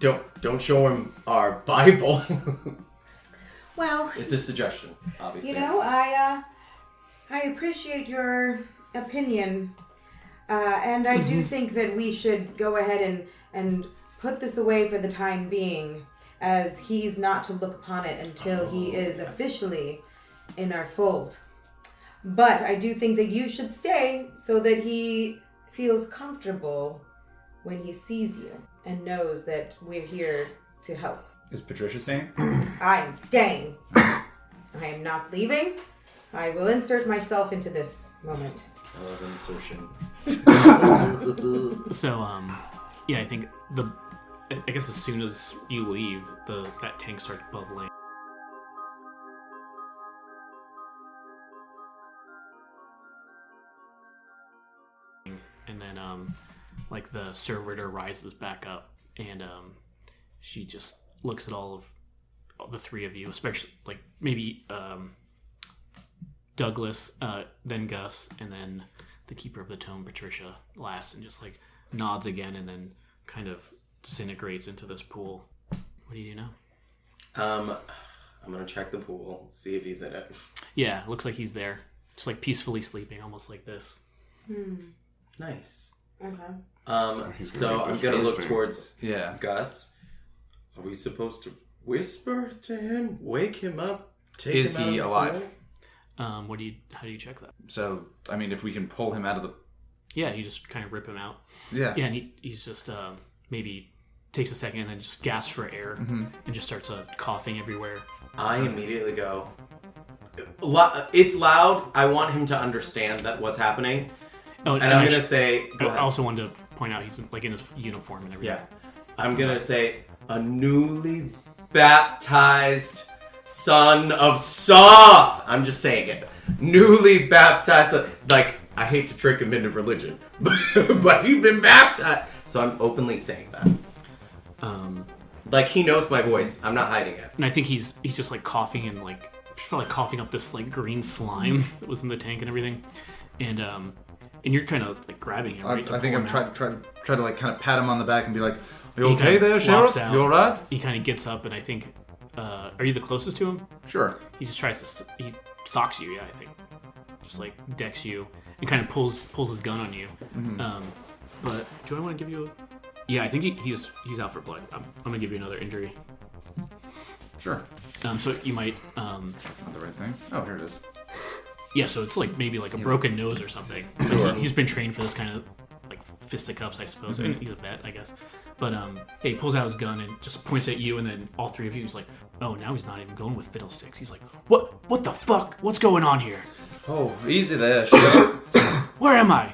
Don't show him our Bible. Well, It's a suggestion, obviously. I appreciate your opinion, and I do think that we should go ahead and put this away for the time being, as he's not to look upon it until he is officially in our fold. But I do think that you should stay so that he feels comfortable when he sees you and knows that we're here to help. Is Patricia staying? I am staying. I am not leaving. I will insert myself into this moment. I love insertion. So, yeah, I think I guess as soon as you leave, that tank starts bubbling. And then, like, the servitor rises back up, and she just looks at all the three of you, especially, like, maybe Douglas, then Gus, and then the Keeper of the Tome, Patricia, last, and just, like, nods again, and then kind of disintegrates into this pool. What do you do now? I'm gonna check the pool, see if he's in it. Yeah, looks like he's there. Just, like, peacefully sleeping, almost like this. Nice. Okay. So I'm gonna look towards Yeah. Gus. Are we supposed to whisper to him, wake him up, take Is him out he of the alive? pool? How do you check that? So, I mean, if we can pull him out of the... Yeah, you just kind of rip him out. Yeah. Yeah, and he's just maybe takes a second and then just gasps for air and just starts coughing everywhere. I immediately go, it's loud. I want him to understand that what's happening. Oh, And I'm going to say, go I ahead. also wanted to point out he's like in his uniform and everything. Yeah. I'm going to say, a newly baptized son of Soth. I'm just saying it. Newly baptized. Like, I hate to trick him into religion, but he's been baptized. So I'm openly saying that. Like, he knows my voice. I'm not hiding it. And I think he's just like coughing and like probably coughing up this like green slime that was in the tank and everything. And you're kind of like grabbing him, right? I think I'm trying to like kind of pat him on the back and be like, "Are you He okay kind of there, flops Sheriff? out. You alright?" He kind of gets up and I think, are you the closest to him? Sure. He just tries to, he socks you, yeah, I think. Just like decks you and kind of pulls his gun on you. But do I want to give you a... Yeah, I think he's out for blood. I'm going to give you another injury. Sure. So you might... That's not the right thing. Oh, here it is. Yeah, so it's like maybe like a broken nose or something. Like he's been trained for this kind of like fisticuffs, I suppose. And he's a vet, I guess. But yeah, he pulls out his gun and just points at you, and then all three of you, he's like, oh, now he's not even going with fiddlesticks. He's like, what the fuck? What's going on here? Oh, easy there, Sheriff. Where am I?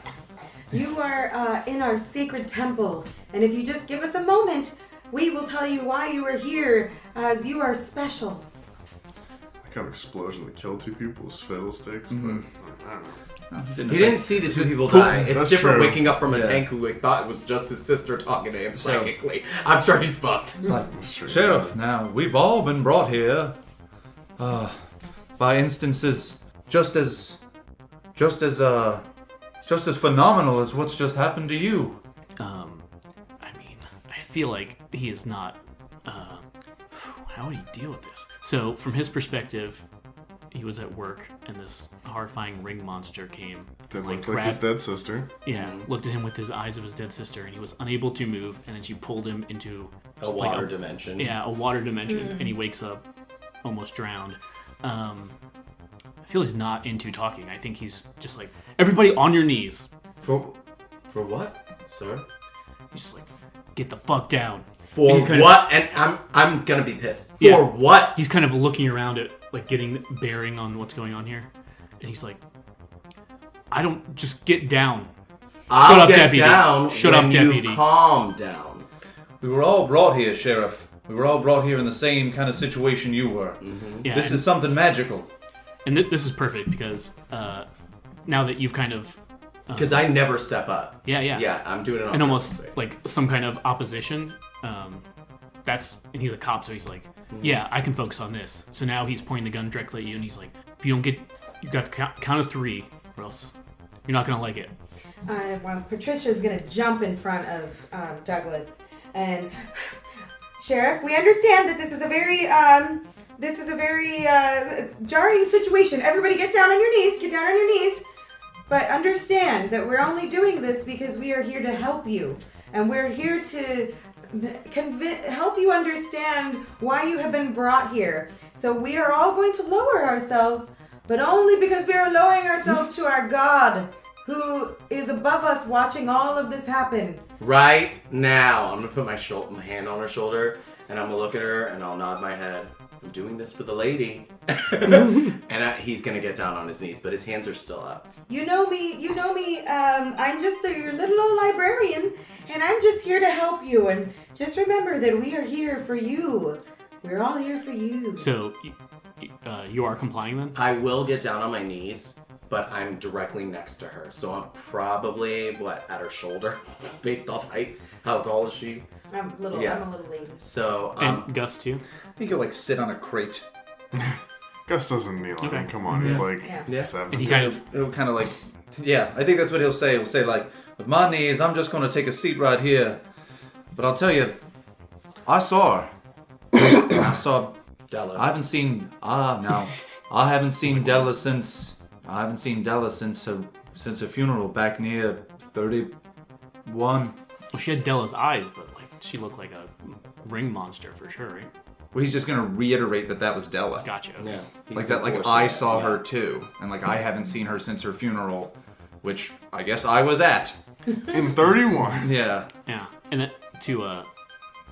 You are in our sacred temple, and if you just give us a moment, we will tell you why you are here, as you are special. That kind of explosion that killed two people was fiddlesticks, but I don't know. He didn't see the two people die. It's That's different true. waking up from a Yeah. tank who thought it was just his sister talking to him psychically. I'm sure he's fucked. That's true. Sheriff, now, we've all been brought here, by instances just as phenomenal as what's just happened to you. I mean, I feel like he is not... how would he deal with this? So, from his perspective, he was at work, and this horrifying ring monster came. That and, looked like his dead sister. Yeah, looked at him with his eyes of his dead sister, and he was unable to move, and then she pulled him into... A just like water dimension. Yeah, a water dimension, and he wakes up almost drowned. I feel he's not into talking. I think he's just like, everybody on your knees. For what, sir? He's just like, get the fuck down. For He's kind what? And I'm gonna be pissed. For Yeah. what? He's kind of looking around at, like, getting bearing on what's going on here. And he's like, I don't, just get down. I'll up, get deputy. down Shut when up, you deputy. calm down. We were all brought here, Sheriff. We were all brought here in the same kind of situation you were. Yeah, This and, is something magical. and this is perfect because now that you've kind of... Because I never step up. Yeah. Yeah, I'm doing it on And almost purpose. like some kind of opposition. And he's a cop, so he's like, yeah, I can focus on this. So now he's pointing the gun directly at you, and he's like, if you don't get, you got to count of three, or else you're not gonna like it. Well, Patricia's gonna jump in front of Douglas, and Sheriff, we understand that this is a very jarring situation. Everybody, get down on your knees. Get down on your knees. But understand that we're only doing this because we are here to help you, and we're here to help you understand why you have been brought here. So we are all going to lower ourselves, but only because we are lowering ourselves to our God, who is above us watching all of this happen. Right now, I'm gonna put my hand on her shoulder, and I'm gonna look at her, and I'll nod my head. I'm doing this for the lady. And he's gonna get down on his knees, but his hands are still up. You know me. I'm just your little old librarian, and I'm just here to help you. And just remember that we are here for you. We're all here for you. So, you are complying then? I will get down on my knees, but I'm directly next to her. So I'm probably, at her shoulder, based off height. How tall is she? I'm a little lady. So, and Gus too? I think you'll like sit on a crate. Gus doesn't kneel. I mean, Okay. come on. He's like Yeah. 7. And he kind of, It'll kind of like, yeah, I think that's what he'll say. He'll say like, with my knees, I'm just going to take a seat right here. But I'll tell you, I saw her. I saw, Della. I haven't seen Della since her funeral back near 31. well, she had Della's eyes, but like she looked like a ring monster for sure, right? Well, he's just gonna reiterate that was Della. Gotcha. Okay. Yeah. Like that, like I saw her too, and like I haven't seen her since her funeral, which I guess I was at. In 31. Yeah. Yeah, and then to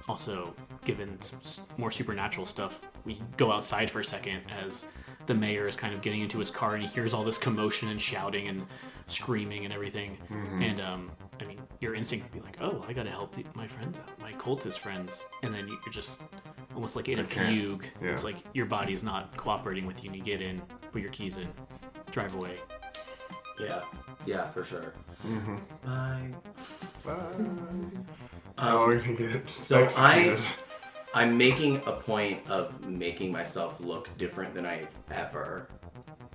also given some more supernatural stuff, we go outside for a second as the mayor is kind of getting into his car and he hears all this commotion and shouting and screaming and everything. And I mean, your instinct would be like, oh, I gotta help my friends out, my cultist friends, and then you're just almost like in a fugue. Yeah. It's like your body's not cooperating with you, and you get in, put your keys in, drive away. Yeah, for sure. Bye. How are we gonna get So executed? I'm making a point of making myself look different than I've ever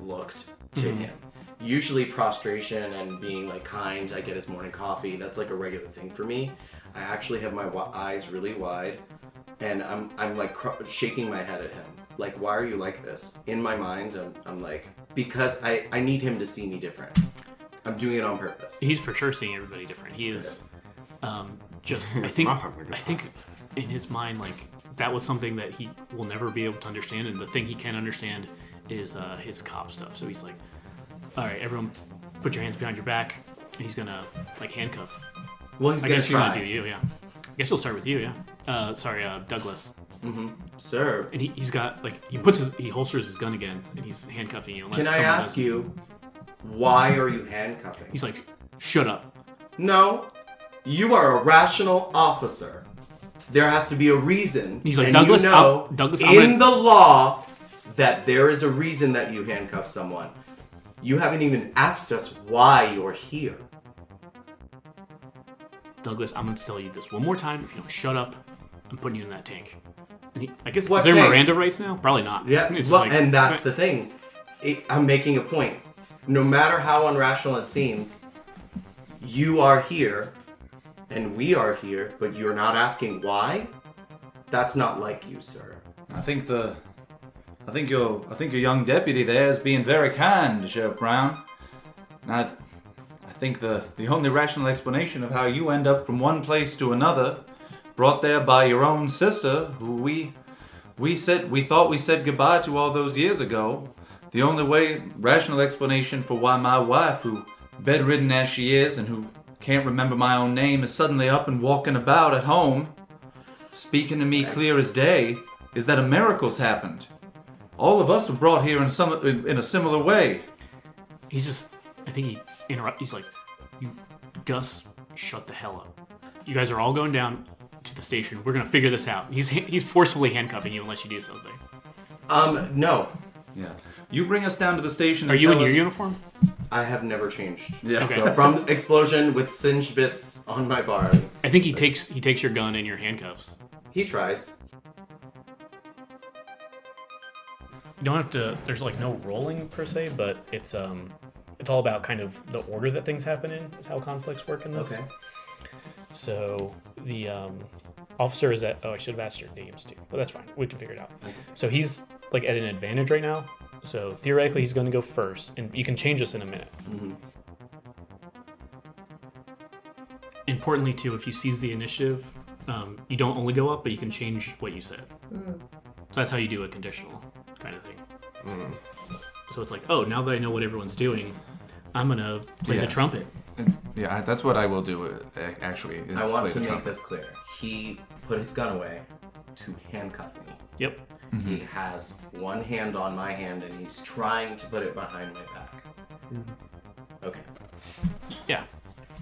looked to him. Usually prostration and being like kind, I get his morning coffee. That's like a regular thing for me. I actually have my eyes really wide, and I'm like shaking my head at him. Like, why are you like this? In my mind, I'm like, because I need him to see me different. I'm doing it on purpose. He's for sure seeing everybody different. He is just, I He's think, not having a good I think in his mind, like, that was something that he will never be able to understand. And the thing he can understand is his cop stuff. So he's like, all right, everyone put your hands behind your back. And he's going to, like, handcuff. Well, he's I gonna guess you're try. going to do you, yeah. I guess he'll start with you, yeah. Douglas. Sir, And he's got, like, he holsters his gun again. And he's handcuffing you. can I ask you, why are you handcuffing? He's like, shut up. No, you are a rational officer. There has to be a reason. He's like, and Douglas, you know, Douglas, in the law that there is a reason that you handcuff someone. You haven't even asked us why you're here. Douglas, I'm going to tell you this one more time. If you don't shut up, I'm putting you in that tank. And I guess, What is there tank? Miranda rights now? Probably not. Yeah, It's well, just like, and that's the thing. I'm making a point. No matter how unrational it seems, you are here, and we are here, but you're not asking why? That's not like you, sir. I think your young deputy there is being very kind, Sheriff Brown. And I think the only rational explanation of how you end up from one place to another, brought there by your own sister, who we thought we said goodbye to all those years ago. The only rational explanation for why my wife, who bedridden as she is and who can't remember my own name, is suddenly up and walking about at home, speaking to me clear as day, is that a miracle's happened. All of us were brought here in a similar way. he's just, I think he interrupts. He's like, Gus, shut the hell up. You guys are all going down to the station. We're going to figure this out. He's forcefully handcuffing you unless you do something. No. Yeah. You bring us down to the station. Are and you in tell your us- uniform? I have never changed. Yeah. Okay. So from explosion with singed bits on my bar, I think he takes your gun and your handcuffs. he tries. You don't have to. There's like no rolling per se, but it's all about kind of the order that things happen in. Is how conflicts work in this. Okay. So the officer is at. Oh, I should have asked your names too, but that's fine. We can figure it out. So he's like at an advantage right now. So theoretically, he's going to go first, and you can change this in a minute. Mm-hmm. Importantly, too, if you seize the initiative, you don't only go up, but you can change what you said. So that's how you do a conditional kind of thing. So it's like, oh, now that I know what everyone's doing, I'm gonna play the trumpet. Yeah, that's what I will do. Actually, is I want play to the make trumpet. this clear. He put his gun away to handcuff me. Yep. He has one hand on my hand and he's trying to put it behind my back. Okay. Yeah.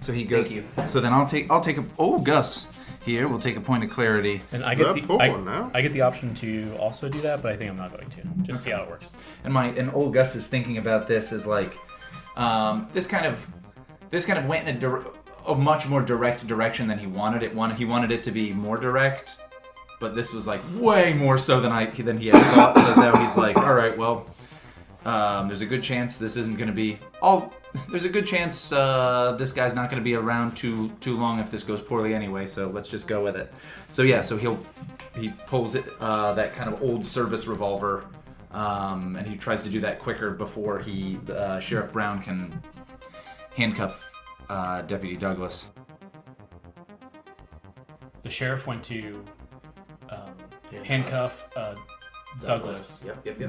So he goes. Thank you. So then I'll take a. Oh, Gus, here we'll take a point of clarity. And I Is get that full one now? I get the option to also do that, but I think I'm not going to. Just see how it works. And old Gus is thinking about this as like, this kind of went in a much more direct direction than he wanted it. He wanted it to be more direct, but this was like way more so than he had thought. So now he's like, all right, well, there's a good chance this isn't going to be all. There's a good chance this guy's not going to be around too long if this goes poorly anyway. So let's just go with it. So yeah, so he pulls it that kind of old service revolver, and he tries to do that quicker before Sheriff Brown can handcuff Deputy Douglas. The sheriff went to handcuff Douglas, Yep.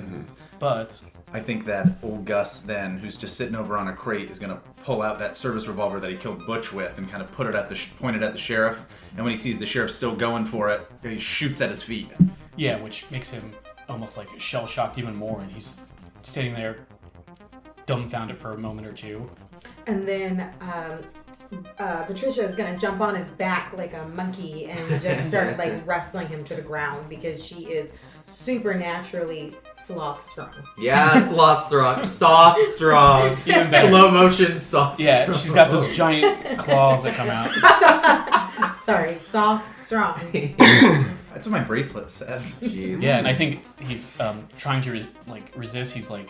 but I think that old Gus then, who's just sitting over on a crate, is gonna pull out that service revolver that he killed Butch with and kind of put it point it at the sheriff. And when he sees the sheriff still going for it, he shoots at his feet. yeah, which makes him almost like shell shocked even more, and he's standing there dumbfounded for a moment or two. And then Patricia is gonna jump on his back like a monkey and just start like wrestling him to the ground because she is supernaturally sloth strong. Yeah, sloth strong. Soft strong. Even better. Slow motion soft Yeah, strong. she's got those giant claws that come out. Sorry, soft strong. That's what my bracelet says. Jeez. Yeah, and I think he's trying to resist. He's like,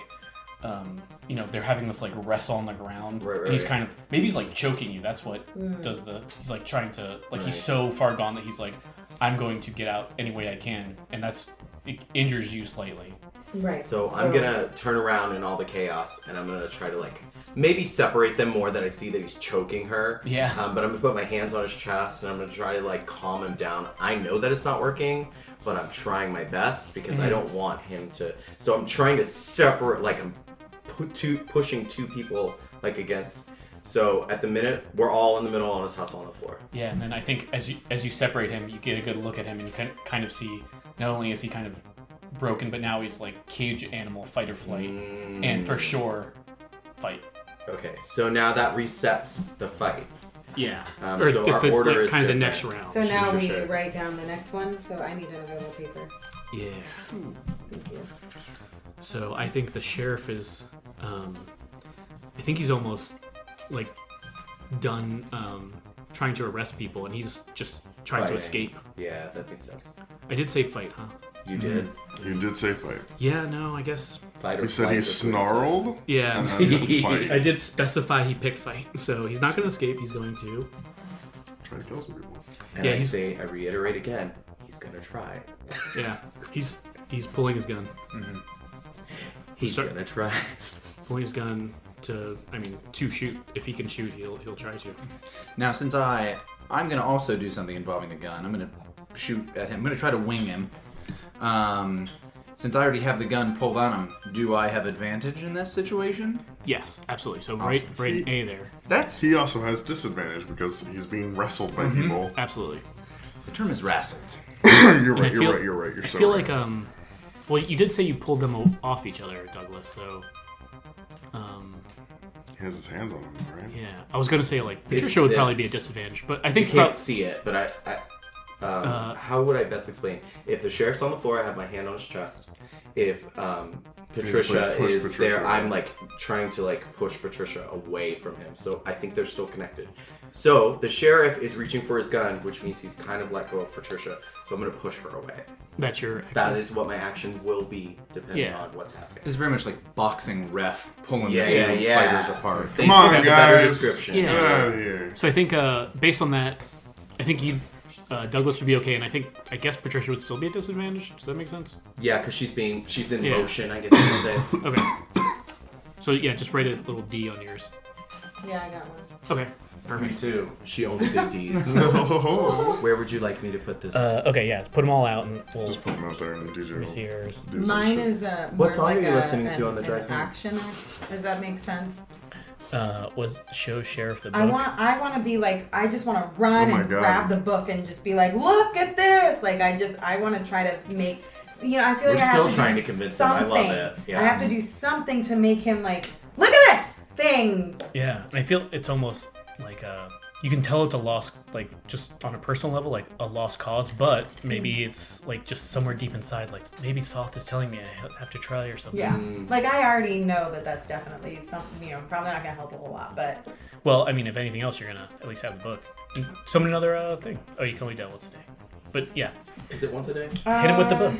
they're having this like wrestle on the ground. Right, and he's right. kind of maybe he's like choking you. That's what does he's like trying to he's so far gone that he's like, I'm going to get out any way I can, and it injures you slightly. Right. So I'm gonna turn around in all the chaos and I'm gonna try to maybe separate them more that I see that he's choking her. Yeah. But I'm gonna put my hands on his chest and I'm gonna try to calm him down. I know that it's not working, but I'm trying my best because I don't want him to. So I'm trying to separate. I'm pushing two people against. So at the minute we're all in the middle on his hustle on the floor. Yeah, and then I think as you separate him, you get a good look at him, and you can kind of see not only is he kind of broken, but now he's like cage animal, fight or flight, and for sure, fight. Okay, so now that resets the fight. Yeah. Or so it's our order is kind of the different. next round. So now we Sure. write down the next one. So I need another little paper. Yeah. Thank you. So I think the sheriff is, I think he's almost done trying to arrest people, and he's just trying to Fighting. escape. Yeah, that makes sense. I did say fight, huh? You did. You did say fight. Yeah, no, I guess. Fight or You said flight, he that's what said. snarled? Yeah. And then fight. I did specify he picked fight, so he's not going to escape. He's going to. Try to kill some people. And Yeah, I reiterate again, he's gonna try. Yeah, he's pulling his gun. He's Sorry. gonna try. Pulling his gun to shoot. If he can shoot, he'll try to. Now, since I'm gonna also do something involving the gun. I'm gonna shoot at him. I'm gonna try to wing him. Since I already have the gun pulled on him, do I have advantage in this situation? Yes, absolutely. So right an A there. He also has disadvantage because he's being wrestled by people. Absolutely. The term is wrestled. You're right. I feel- You're right. You're I so feel right. like well, you did say you pulled them off each other, Douglas. So He has his hands on him, right? yeah, I was gonna say Patricia would probably be a this- disadvantage, but I You think can't see it, but how would I best explain? If the sheriff's on the floor, I have my hand on his chest. If Patricia push is Patricia there, away. I'm trying to push Patricia away from him. So I think they're still connected. So the sheriff is reaching for his gun, which means he's kind of let go of Patricia. So I'm gonna push her away. that's your. That is what my action will be, depending Yeah. on what's happening. This is very much like boxing ref pulling Yeah, the two yeah. fighters apart. Thank Come on, you. That's a better guys. description. Yeah. Get out of here. So I think based on that, I think Douglas would be okay, and I guess Patricia would still be at disadvantage. Does that make sense? Yeah, because she's in Yeah. motion, I guess you could say. Okay. So yeah, just write a little D on yours. Yeah, I got one. Okay. Perfect. too. She only big D's. No. Where would you like me to put this? Okay, yeah, let's put them all out and we'll Just put them out there and DJ. let me see yours. do some Mine shit. is What song more are you like listening to on the drive an home? action. Does that make sense? Was show sheriff the book. I want to be like, I just want to run Oh my and God. grab the book and just be like, look at this. Like, I want to try to make, I feel We're like I have still to trying do to convince him. something. I love it. Yeah. I have to do something to make him like, look at this thing. Yeah, I feel it's almost like you can tell it's a lost, like just on a personal level, like a lost cause, but maybe it's like just somewhere deep inside, like maybe Soth is telling me I have to try or something. Yeah. Like, I already know that that's definitely something, probably not going to help a whole lot, but. Well, I mean, if anything else, you're gonna at least have the book. Summon another thing. Oh, you can only do it once a day. But yeah, Is it once a day? hit him with the book.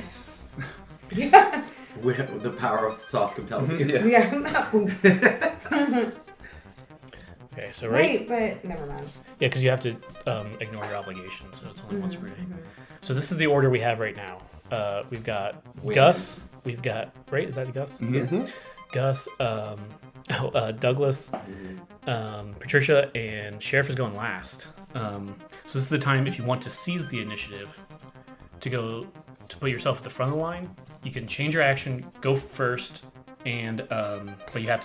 Yeah. With the power of soft compels you. Yeah. Okay, so right. Wait, but never mind. Yeah, because you have to ignore your obligations, so it's only once per day. So this is the order we have right now. We've got Gus. We've got right. Is that Gus? Yes. Gus. Douglas. Patricia and Sheriff is going last. So this is the time if you want to seize the initiative to go to put yourself at the front of the line. You can change your action, go first, and but you have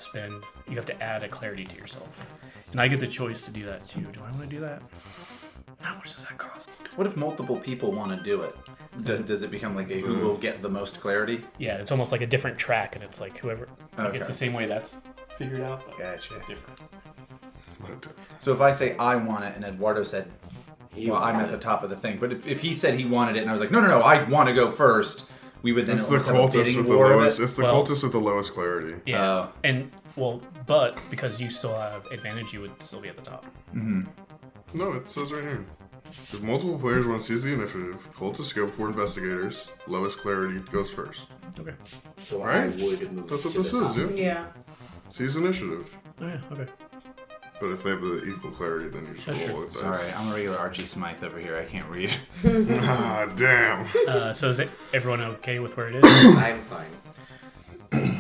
to add a clarity to yourself. And I get the choice to do that too. Do I want to do that? How much does that cost? What if multiple people want to do it? Does it become like a who will get the most clarity? Yeah, it's almost like a different track, and it's like whoever. Like Okay. it's the same way that's figured out, but Gotcha. different. So if I say I want it and Eduardo said, well, I'm wants at it. the top of the thing. But if he said he wanted it and I was like, no, I want to go first, we would then It's the almost have a cultist bidding with the war of lowest. it. It's the Well- cultist with the lowest clarity. Yeah, Oh. and well, but because you still have advantage, you would still be at the top. No, it says right here. If multiple players want to seize the initiative, cultists go before investigators. Lowest clarity goes first. Okay. So Right? I would move That's what to this the is, top. yeah. Yeah. Seize initiative. Oh yeah. Okay. But if they have the equal clarity, then you just That's roll true. it. Sorry, I'm a regular Archie Smythe over here. I can't read. Ah, damn. So is everyone okay with where it is? I'm fine.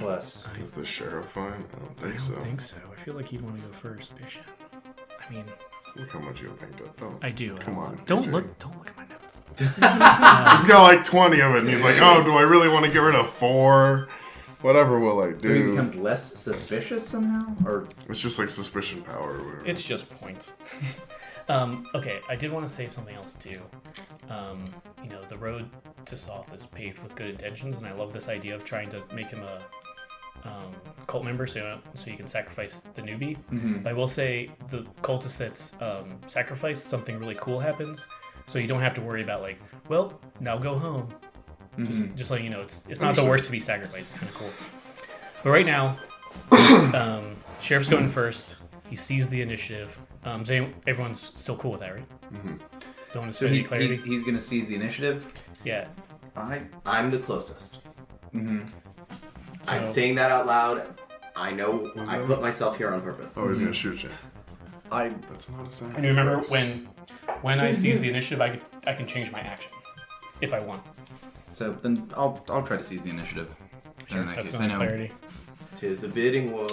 Plus, Is the sheriff fine? I don't think I so. don't think so. I feel like you'd want to go first. I mean, Look how much you have banked up. Don't. I do. Come on. Don't DJ. look at my notes. He's got like 20 of it, and he's like, oh, do I really want to get rid of 4? Whatever will I it do? becomes less suspicious somehow? Or It's just like suspicion power or whatever. It's just points. Okay, I did want to say something else too. The road to Soth is paved with good intentions, and I love this idea of trying to make him a cult member, so you can sacrifice the newbie. But I will say the cultist that's sacrificed, something really cool happens, so you don't have to worry about like, well, now go home. Just letting you know, it's not the worst to be sacrificed. It's kind of cool. But right now, Sheriff's going first. He sees the initiative. Everyone's still cool with that, right? Don't want to so spend any clarity. he's going to seize the initiative? Yeah. I'm the closest. I'm So- saying that out loud. I know I put myself here on purpose. Oh, he's gonna shoot you. I That's not a sacrifice. And you remember when I seize the initiative, I can change my action if I want. So then I'll try to seize the initiative. Sure, In that that's case, another clarity. Tis a bidding war.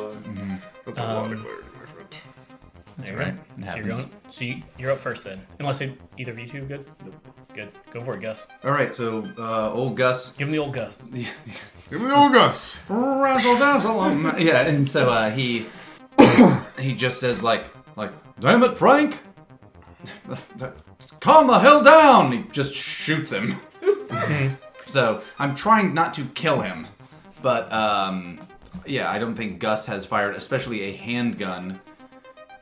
That's a lot of clarity, my friend. There you right. go. It So happens. you're up first then. Unless either of you two good? Good. Go for it, Gus. All right, so old Gus. Give him the old Gus. Give me the old Gus. Razzle dazzle. Yeah, and so he just says like, damn it, Frank, calm the hell down. He just shoots him. So I'm trying not to kill him, but yeah, I don't think Gus has fired, especially a handgun,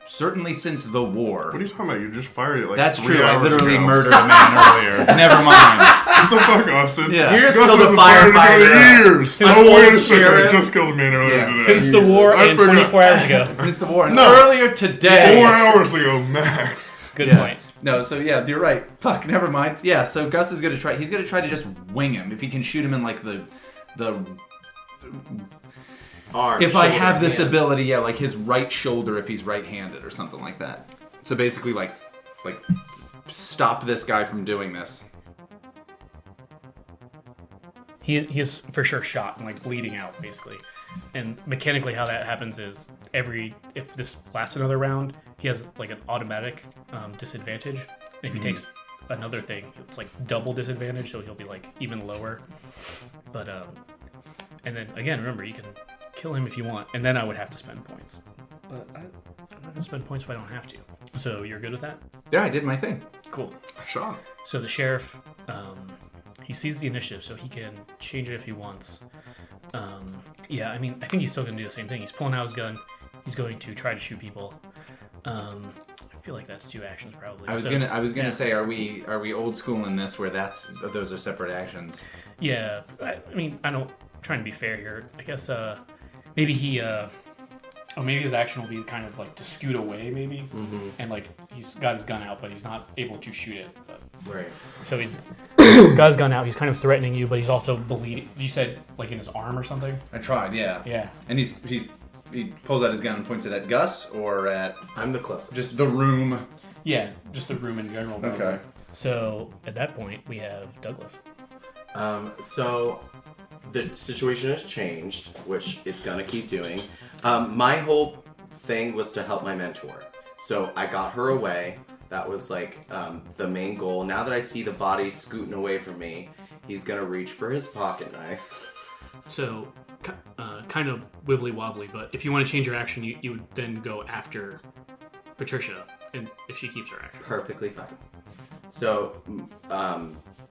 certainly since the war. What are you talking about? You just fired it like That's 3 true. I hours literally ago. murdered a man earlier. Never mind. What the fuck, Austin? Yeah. You're just Gus killed a hasn't fired a gun firefighter. in years. Since Oh, the wait a old second. I sheriff- just killed a man earlier Yeah. today. Since the war I and forgot. 24 hours ago. Since the war, and No. earlier today. 4 hours ago, max. Good Yeah. point. No, so yeah, you're right. Fuck, never mind. Yeah, so Gus is gonna try. He's gonna try to just wing him if he can shoot him in like the. Arm, If I shoulder, have this hand. ability, yeah, like his right shoulder if he's right-handed or something like that. So basically, like stop this guy from doing this. He is for sure shot and like bleeding out basically. And mechanically, how that happens is if this lasts another round, he has like an automatic disadvantage. And if he takes another thing, it's like double disadvantage, so he'll be like even lower. But and then again, remember, you can kill him if you want, and then I would have to spend points. But I'm not gonna spend points if I don't have to. So you're good with that? Yeah, I did my thing. Cool. Sean. So the sheriff, he sees the initiative, so he can change it if he wants. Yeah, I mean, I think he's still going to do the same thing. He's pulling out his gun. He's going to try to shoot people. I feel like that's 2 actions probably. I was gonna say, are we old school in this where those are separate actions? Yeah, I mean, I'm trying to be fair here. I guess maybe he. Maybe his action will be kind of like to scoot away, maybe, and like he's got his gun out, but he's not able to shoot it. But. Right. So he's got his gun out. He's kind of threatening you, but he's also bleeding. You said like in his arm or something. I tried, yeah. Yeah. And he pulls out his gun and points it at Gus or at I'm the closest. just the room. Yeah, just the room in general. Probably. Okay. So at that point, we have Douglas. So the situation has changed, which it's gonna keep doing. My whole thing was to help my mentor. So I got her away. That was like the main goal. Now that I see the body scooting away from me, he's gonna reach for his pocket knife. So kind of wibbly wobbly, but if you want to change your action, you would then go after Patricia, and if she keeps her action. Perfectly fine. So,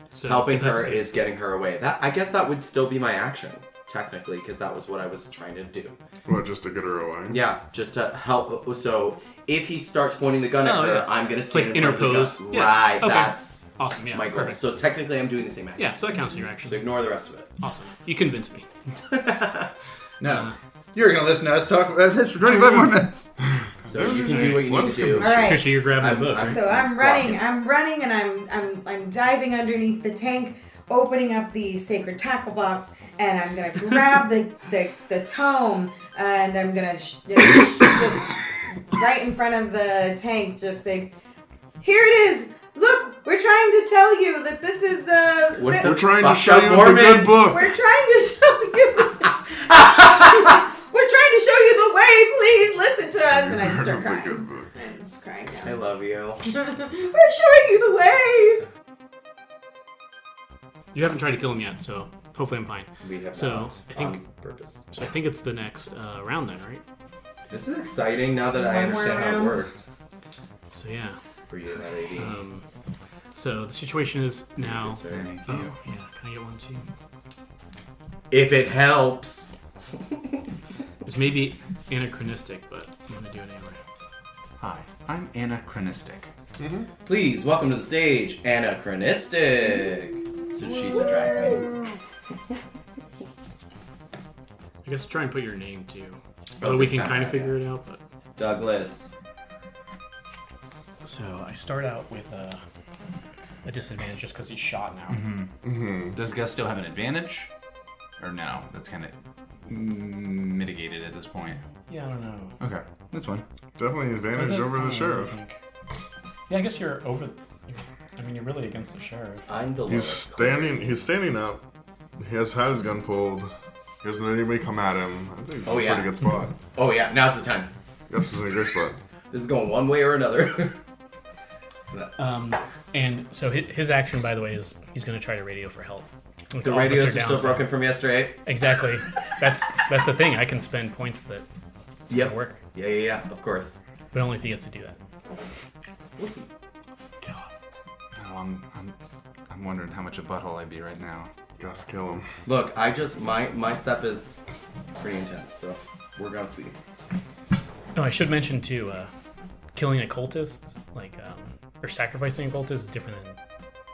So helping if that's her the case- is getting her away. I guess that would still be my action, technically, because that was what I was trying to do. What, just to get her away? Yeah, just to help. So if he starts pointing the gun at her, yeah. I'm gonna It's stand like in front of the interpose. gun. Yeah. Right, Okay. that's awesome. Yeah, my goal. perfect. So technically, I'm doing the same action. Yeah, so that counts in your action. So ignore the rest of it. Awesome. You convinced me. No. You're going to listen to us talk about this for 25 more minutes. So you can do what you need to do. All right. Patricia, you're grabbing the book. So I'm running, and I'm diving underneath the tank, opening up the sacred tackle box, and I'm gonna grab the tome, and I'm gonna just right in front of the tank, just say, "Here it is. Look, we're trying to tell you that this is the. We're trying to Fucked show up you the Mormons. good book. We're trying to show you. We're trying to show you the way. Please listen to us." And I just start The crying. good book. I'm just crying I now. love you. We're showing you the way. You haven't tried to kill him yet, so hopefully I'm fine. We have So, not I think- on purpose. So I think it's the next round then, right? This is exciting now that I One more understand how it round. works. So yeah. For you, that lady. So the situation is now. Sir. Oh yeah, can I get one too? If it helps. This may be anachronistic, but I'm gonna do it anyway. Hi, I'm anachronistic. Please, welcome to the stage, Anachronistic. So she's a drag queen. I guess try and put your name too. Oh, Although we this can time, kind of yeah. figure it out, but. Douglas. So I start out with a disadvantage just because he's shot now. Does Gus still have an advantage? Or no? That's kind of mitigated at this point. Yeah, I don't know. Okay, that's fine. Definitely an advantage Is it? over I the don't know, sheriff. I think. Yeah, I guess you're over. I mean, you're really against the sheriff. I'm the He's lowest. He's standing up. He has had his gun pulled. He hasn't had anybody come at him. I think it's Oh, a yeah. pretty good spot. Oh yeah, now's the time. This is a great spot. This is going one way or another. And so his action, by the way, is he's going to try to radio for help. With The officer radios are down, still so- broken from yesterday. Exactly. That's the thing. I can spend points that it's Yep. gonna work, Yeah, of course. but only if he gets to do that. We'll see. Oh, I'm wondering how much a butthole I'd be right now. Gus, kill him. Look, my step is pretty intense, so we're gonna see. No, I should mention too, killing a cultist, or sacrificing a cultist is different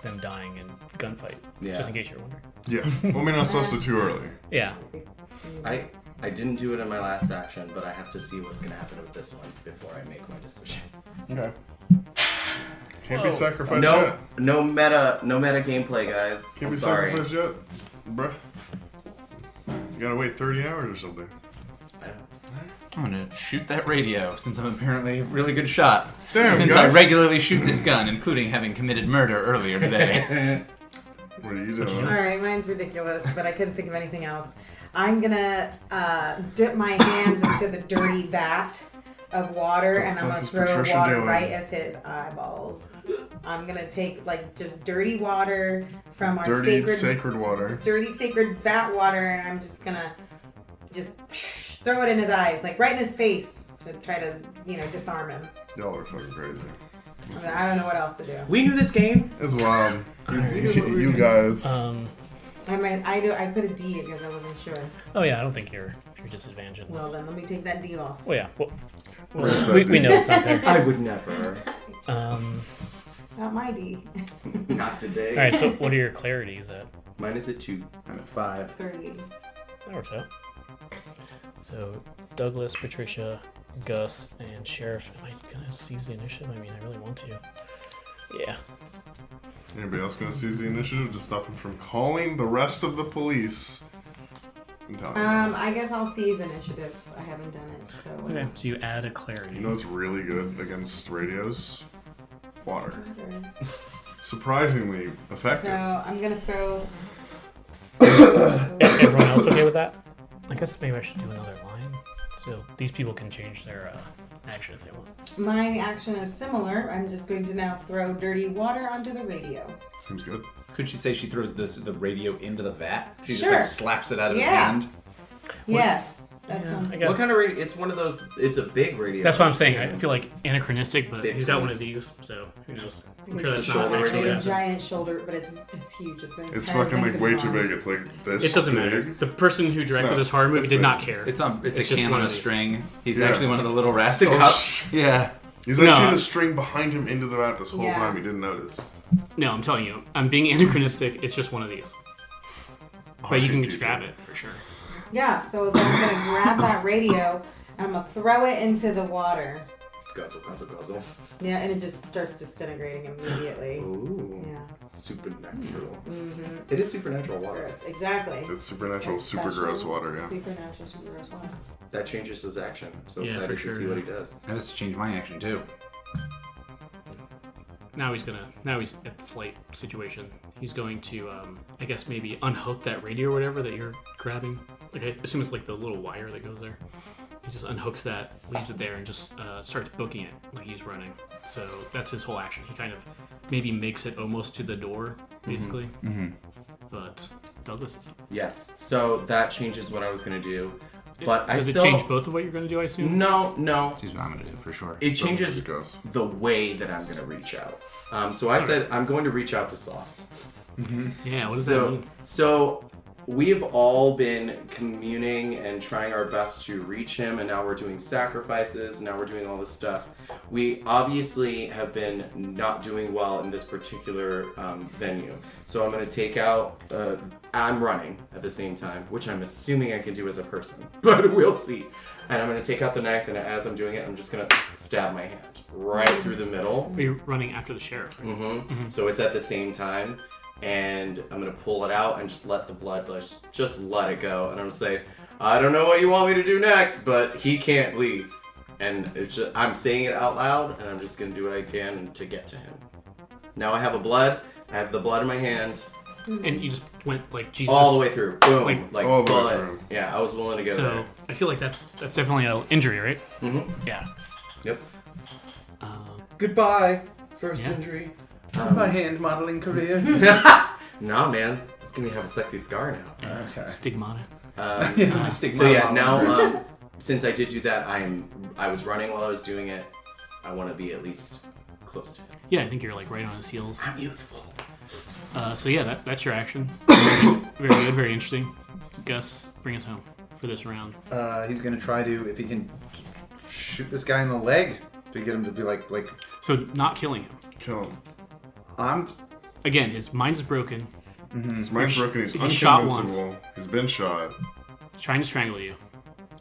than dying in gunfight. Yeah. Just in case you're wondering. Yeah. Well, I mean, that's also too early. Yeah. I didn't do it in my last action, but I have to see what's gonna happen with this one before I make my decision. Okay. Can't be sacrificed No, yet. no meta gameplay, guys. Can't I'm be sorry. sacrificed yet, bruh. You gotta wait 30 hours or something. I don't- I'm gonna shoot that radio since I'm apparently a really good shot. Damn, Since Gus. I regularly shoot this gun, including having committed murder earlier today. What are you doing? All right, mine's ridiculous, but I couldn't think of anything else. I'm gonna dip my hands into the dirty vat of water, and I'm gonna is throw Patricia water doing? right at his eyeballs. I'm gonna take like just dirty water from our Dirty sacred water. dirty sacred vat water, and I'm just gonna just throw it in his eyes, like right in his face, to try to disarm him. Y'all are fucking crazy. I mean, I don't know what else to do. We knew this game. It's wild. You guys. I put a D because I wasn't sure. Oh yeah, I don't think you're disadvantaged in Well this. then, let me take that D off. Well, yeah. Where's that We D? know it's not there. I would never. Not my D. Not today. All right. So what are your clarities at? Mine is at 2. I'm at 5. 30. That works out. So Douglas, Patricia, Gus, and Sheriff. Am I gonna seize the initiative? I mean, I really want to. Yeah. Anybody else gonna seize the initiative to stop him from calling the rest of the police? And telling them? I guess I'll seize initiative. I haven't done it, so. Okay. So you add a clarity. You know what's really good against radios? Water. Surprisingly effective. So I'm gonna throw. Everyone else okay with that? I guess maybe I should do another line. So these people can change their action if they want. My action is similar. I'm just going to now throw dirty water onto the radio. Seems good. Could she say she throws the radio into the vat? She just Sure. like slaps it out of his Yeah. hand. Yes, that Yeah, sounds. I guess. What kind of radio? It's one of those. It's a big radio. That's what I'm saying. I feel like anachronistic, but Big he's got one face. of these, so who knows? I'm It's sure a that's not shoulder actually. radio. a giant shoulder, but it's huge. It's fucking like way too big. It's like this. It doesn't matter. big. The person who directed No, this horror movie it's did big. not care. It's a It's can just on one a of these. string. He's Yeah. actually one of the little rascals. cup. Yeah. He's No. actually the string behind him into the vat this whole Yeah. time. He didn't notice. No, I'm telling you, I'm being anachronistic. It's just one of these, but you can just grab it for sure. Yeah, so then I'm gonna grab that radio and I'm gonna throw it into the water. Guzzle, guzzle, guzzle. Yeah, and it just starts disintegrating immediately. Ooh. Yeah. Supernatural. Mm-hmm. It is supernatural water. Gross. Exactly. It's supernatural, It's super special, gross water. Yeah. Supernatural, super gross water. That changes his action. I'm so Yeah, excited for to sure, see yeah. what he does. That has to change my action too. Now he's at the flight situation. He's going to, I guess maybe unhook that radio or whatever that you're grabbing. Like I assume it's like the little wire that goes there. He just unhooks that, leaves it there, and just starts booking it like he's running. So that's his whole action. He kind of maybe makes it almost to the door, basically. Mm-hmm. But Douglas is. Yes. So that changes what I was gonna do. But Does I it still change both of what you're going to do, I assume? No. That's what I'm gonna do for sure. It changes It goes. the way that I'm gonna reach out. So I said I'm going to reach out to Soth. Yeah, what does so, that mean? So we've all been communing and trying our best to reach him, and now we're doing sacrifices. Now we're doing all this stuff. We obviously have been not doing well in this particular venue. So I'm going to take out. I'm running at the same time, which I'm assuming I can do as a person, but we'll see. And I'm going to take out the knife, and as I'm doing it, I'm just going to stab my hand right through the middle. Are you running after the sheriff? Right? Mm-hmm. So it's at the same time, and I'm gonna pull it out and just let the blood just let it go, and I'm gonna say, I don't know what you want me to do next, but he can't leave, and it's just I'm saying it out loud, and I'm just gonna do what I can to get to him. Now I have I have the blood in my hand, And you just went like Jesus. all the way through, boom, like all the way bullet. through. Yeah, I was willing to go So there. I feel like that's definitely an injury, right? Mm-hmm. Yeah. Yep. Goodbye, first Yeah. injury. My hand modeling career. Nah, man, it's gonna have a sexy scar now. Okay. Stigmata. My stigma So yeah, model. now since I did do that, I was running while I was doing it. I want to be at least close to him. Yeah, I think you're like right on his heels. I'm youthful. So yeah, that's your action. Very good, very interesting. Gus, bring us home for this round. He's gonna try to, if he can, shoot this guy in the leg to get him to be like. So not killing him. Kill him. I'm. Again, his mind is broken. His mind's broken. He's shot unconvincible. He's been shot. He's trying to strangle you.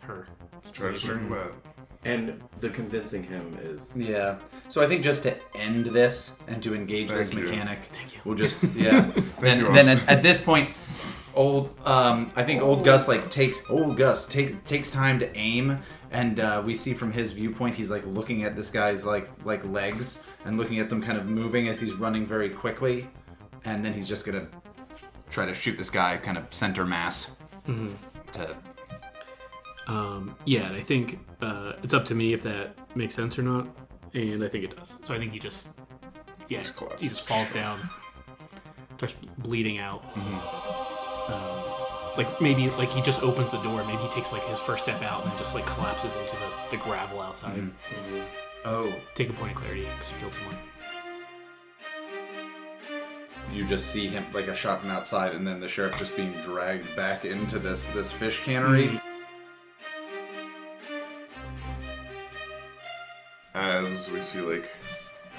Her. Try to strangle that. And the convincing him is Yeah. So I think just to end this and to engage this Thank you. mechanic, Thank you. we'll just then you, then Austin. at this point, old Gus takes time to aim, and we see from his viewpoint he's like looking at this guy's like legs and looking at them kind of moving as he's running very quickly, and then he's just gonna try to shoot this guy kind of center mass. to... Yeah, and I think it's up to me if that makes sense or not, and I think it does. So I think he just falls down, starts bleeding out. Like maybe like he just opens the door. Maybe he takes like his first step out and just like collapses into the gravel outside. Oh. Take a point of clarity because you killed someone. You just see him like a shot from outside, and then the sheriff just being dragged back into this fish cannery. As we see, like,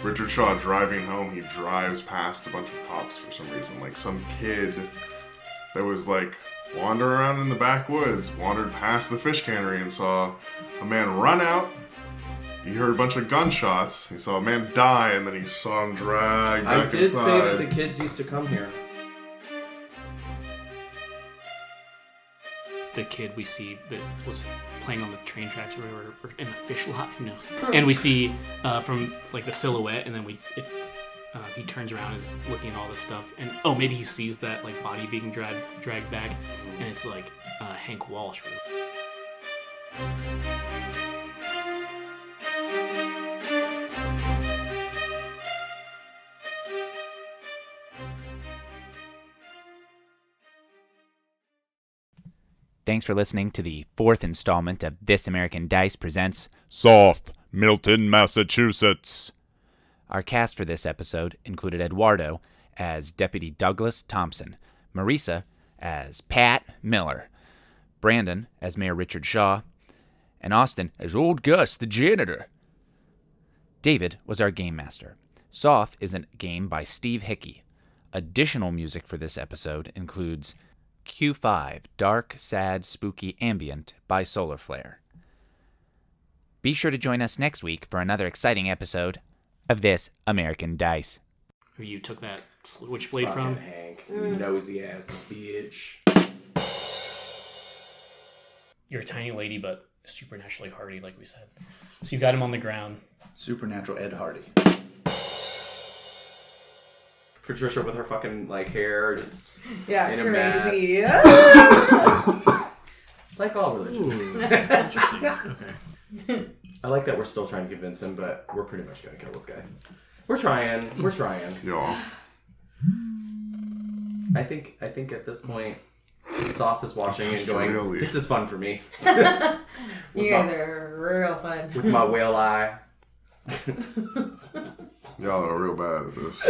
Richard Shaw driving home, he drives past a bunch of cops for some reason. Like, some kid that was, like, wandering around in the backwoods, wandered past the fish cannery and saw a man run out. He heard a bunch of gunshots. He saw a man die, and then he saw him drag back I did inside. say that the kids used to come here. The kid we see that was playing on the train tracks or in the fish lot, who knows? And we see from like the silhouette, and then he turns around and is looking at all this stuff, and maybe he sees that like body being dragged back, and it's like Hank Walsh. Thanks for listening to the 4th installment of This American Dice presents Soth, Milton, Massachusetts. Our cast for this episode included Eduardo as Deputy Douglas Thompson, Marisa as Pat Miller, Brandon as Mayor Richard Shaw, and Austin as Old Gus, the janitor. David was our game master. Soth is a game by Steve Hickey. Additional music for this episode includes Q5, Dark, Sad, Spooky Ambient by Soulaflair. Be sure to join us next week for another exciting episode of This American Dice. Who you took that switchblade from? Hank, nosy ass bitch. You're a tiny lady, but supernaturally hardy, like we said. So you got him on the ground. Supernatural Ed Hardy. Patricia with her fucking like hair just in a crazy. mess. Like all religion. Interesting. Okay. I like that we're still trying to convince him, but we're pretty much gonna kill this guy. We're trying. Yeah. I think at this point, Soth is watching and going, really... "This is fun for me." You guys are real fun. With my whale eye. Y'all are real bad at this.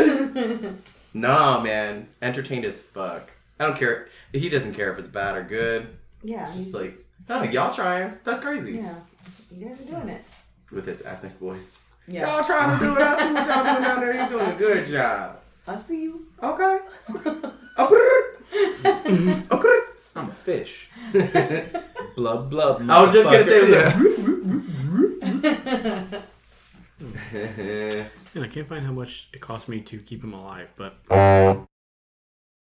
Nah, man. Entertained as fuck. I don't care. He doesn't care if it's bad or good. Yeah, He's like, oh, y'all trying. That's crazy. yeah, you guys are doing it. With his ethnic voice. Yeah, Y'all trying to do it. I see what y'all doing down there. You're doing a good job. I see you. Okay. I'm a fish. Blub, blub. I was just going to say it. And I can't find how much it cost me to keep him alive, but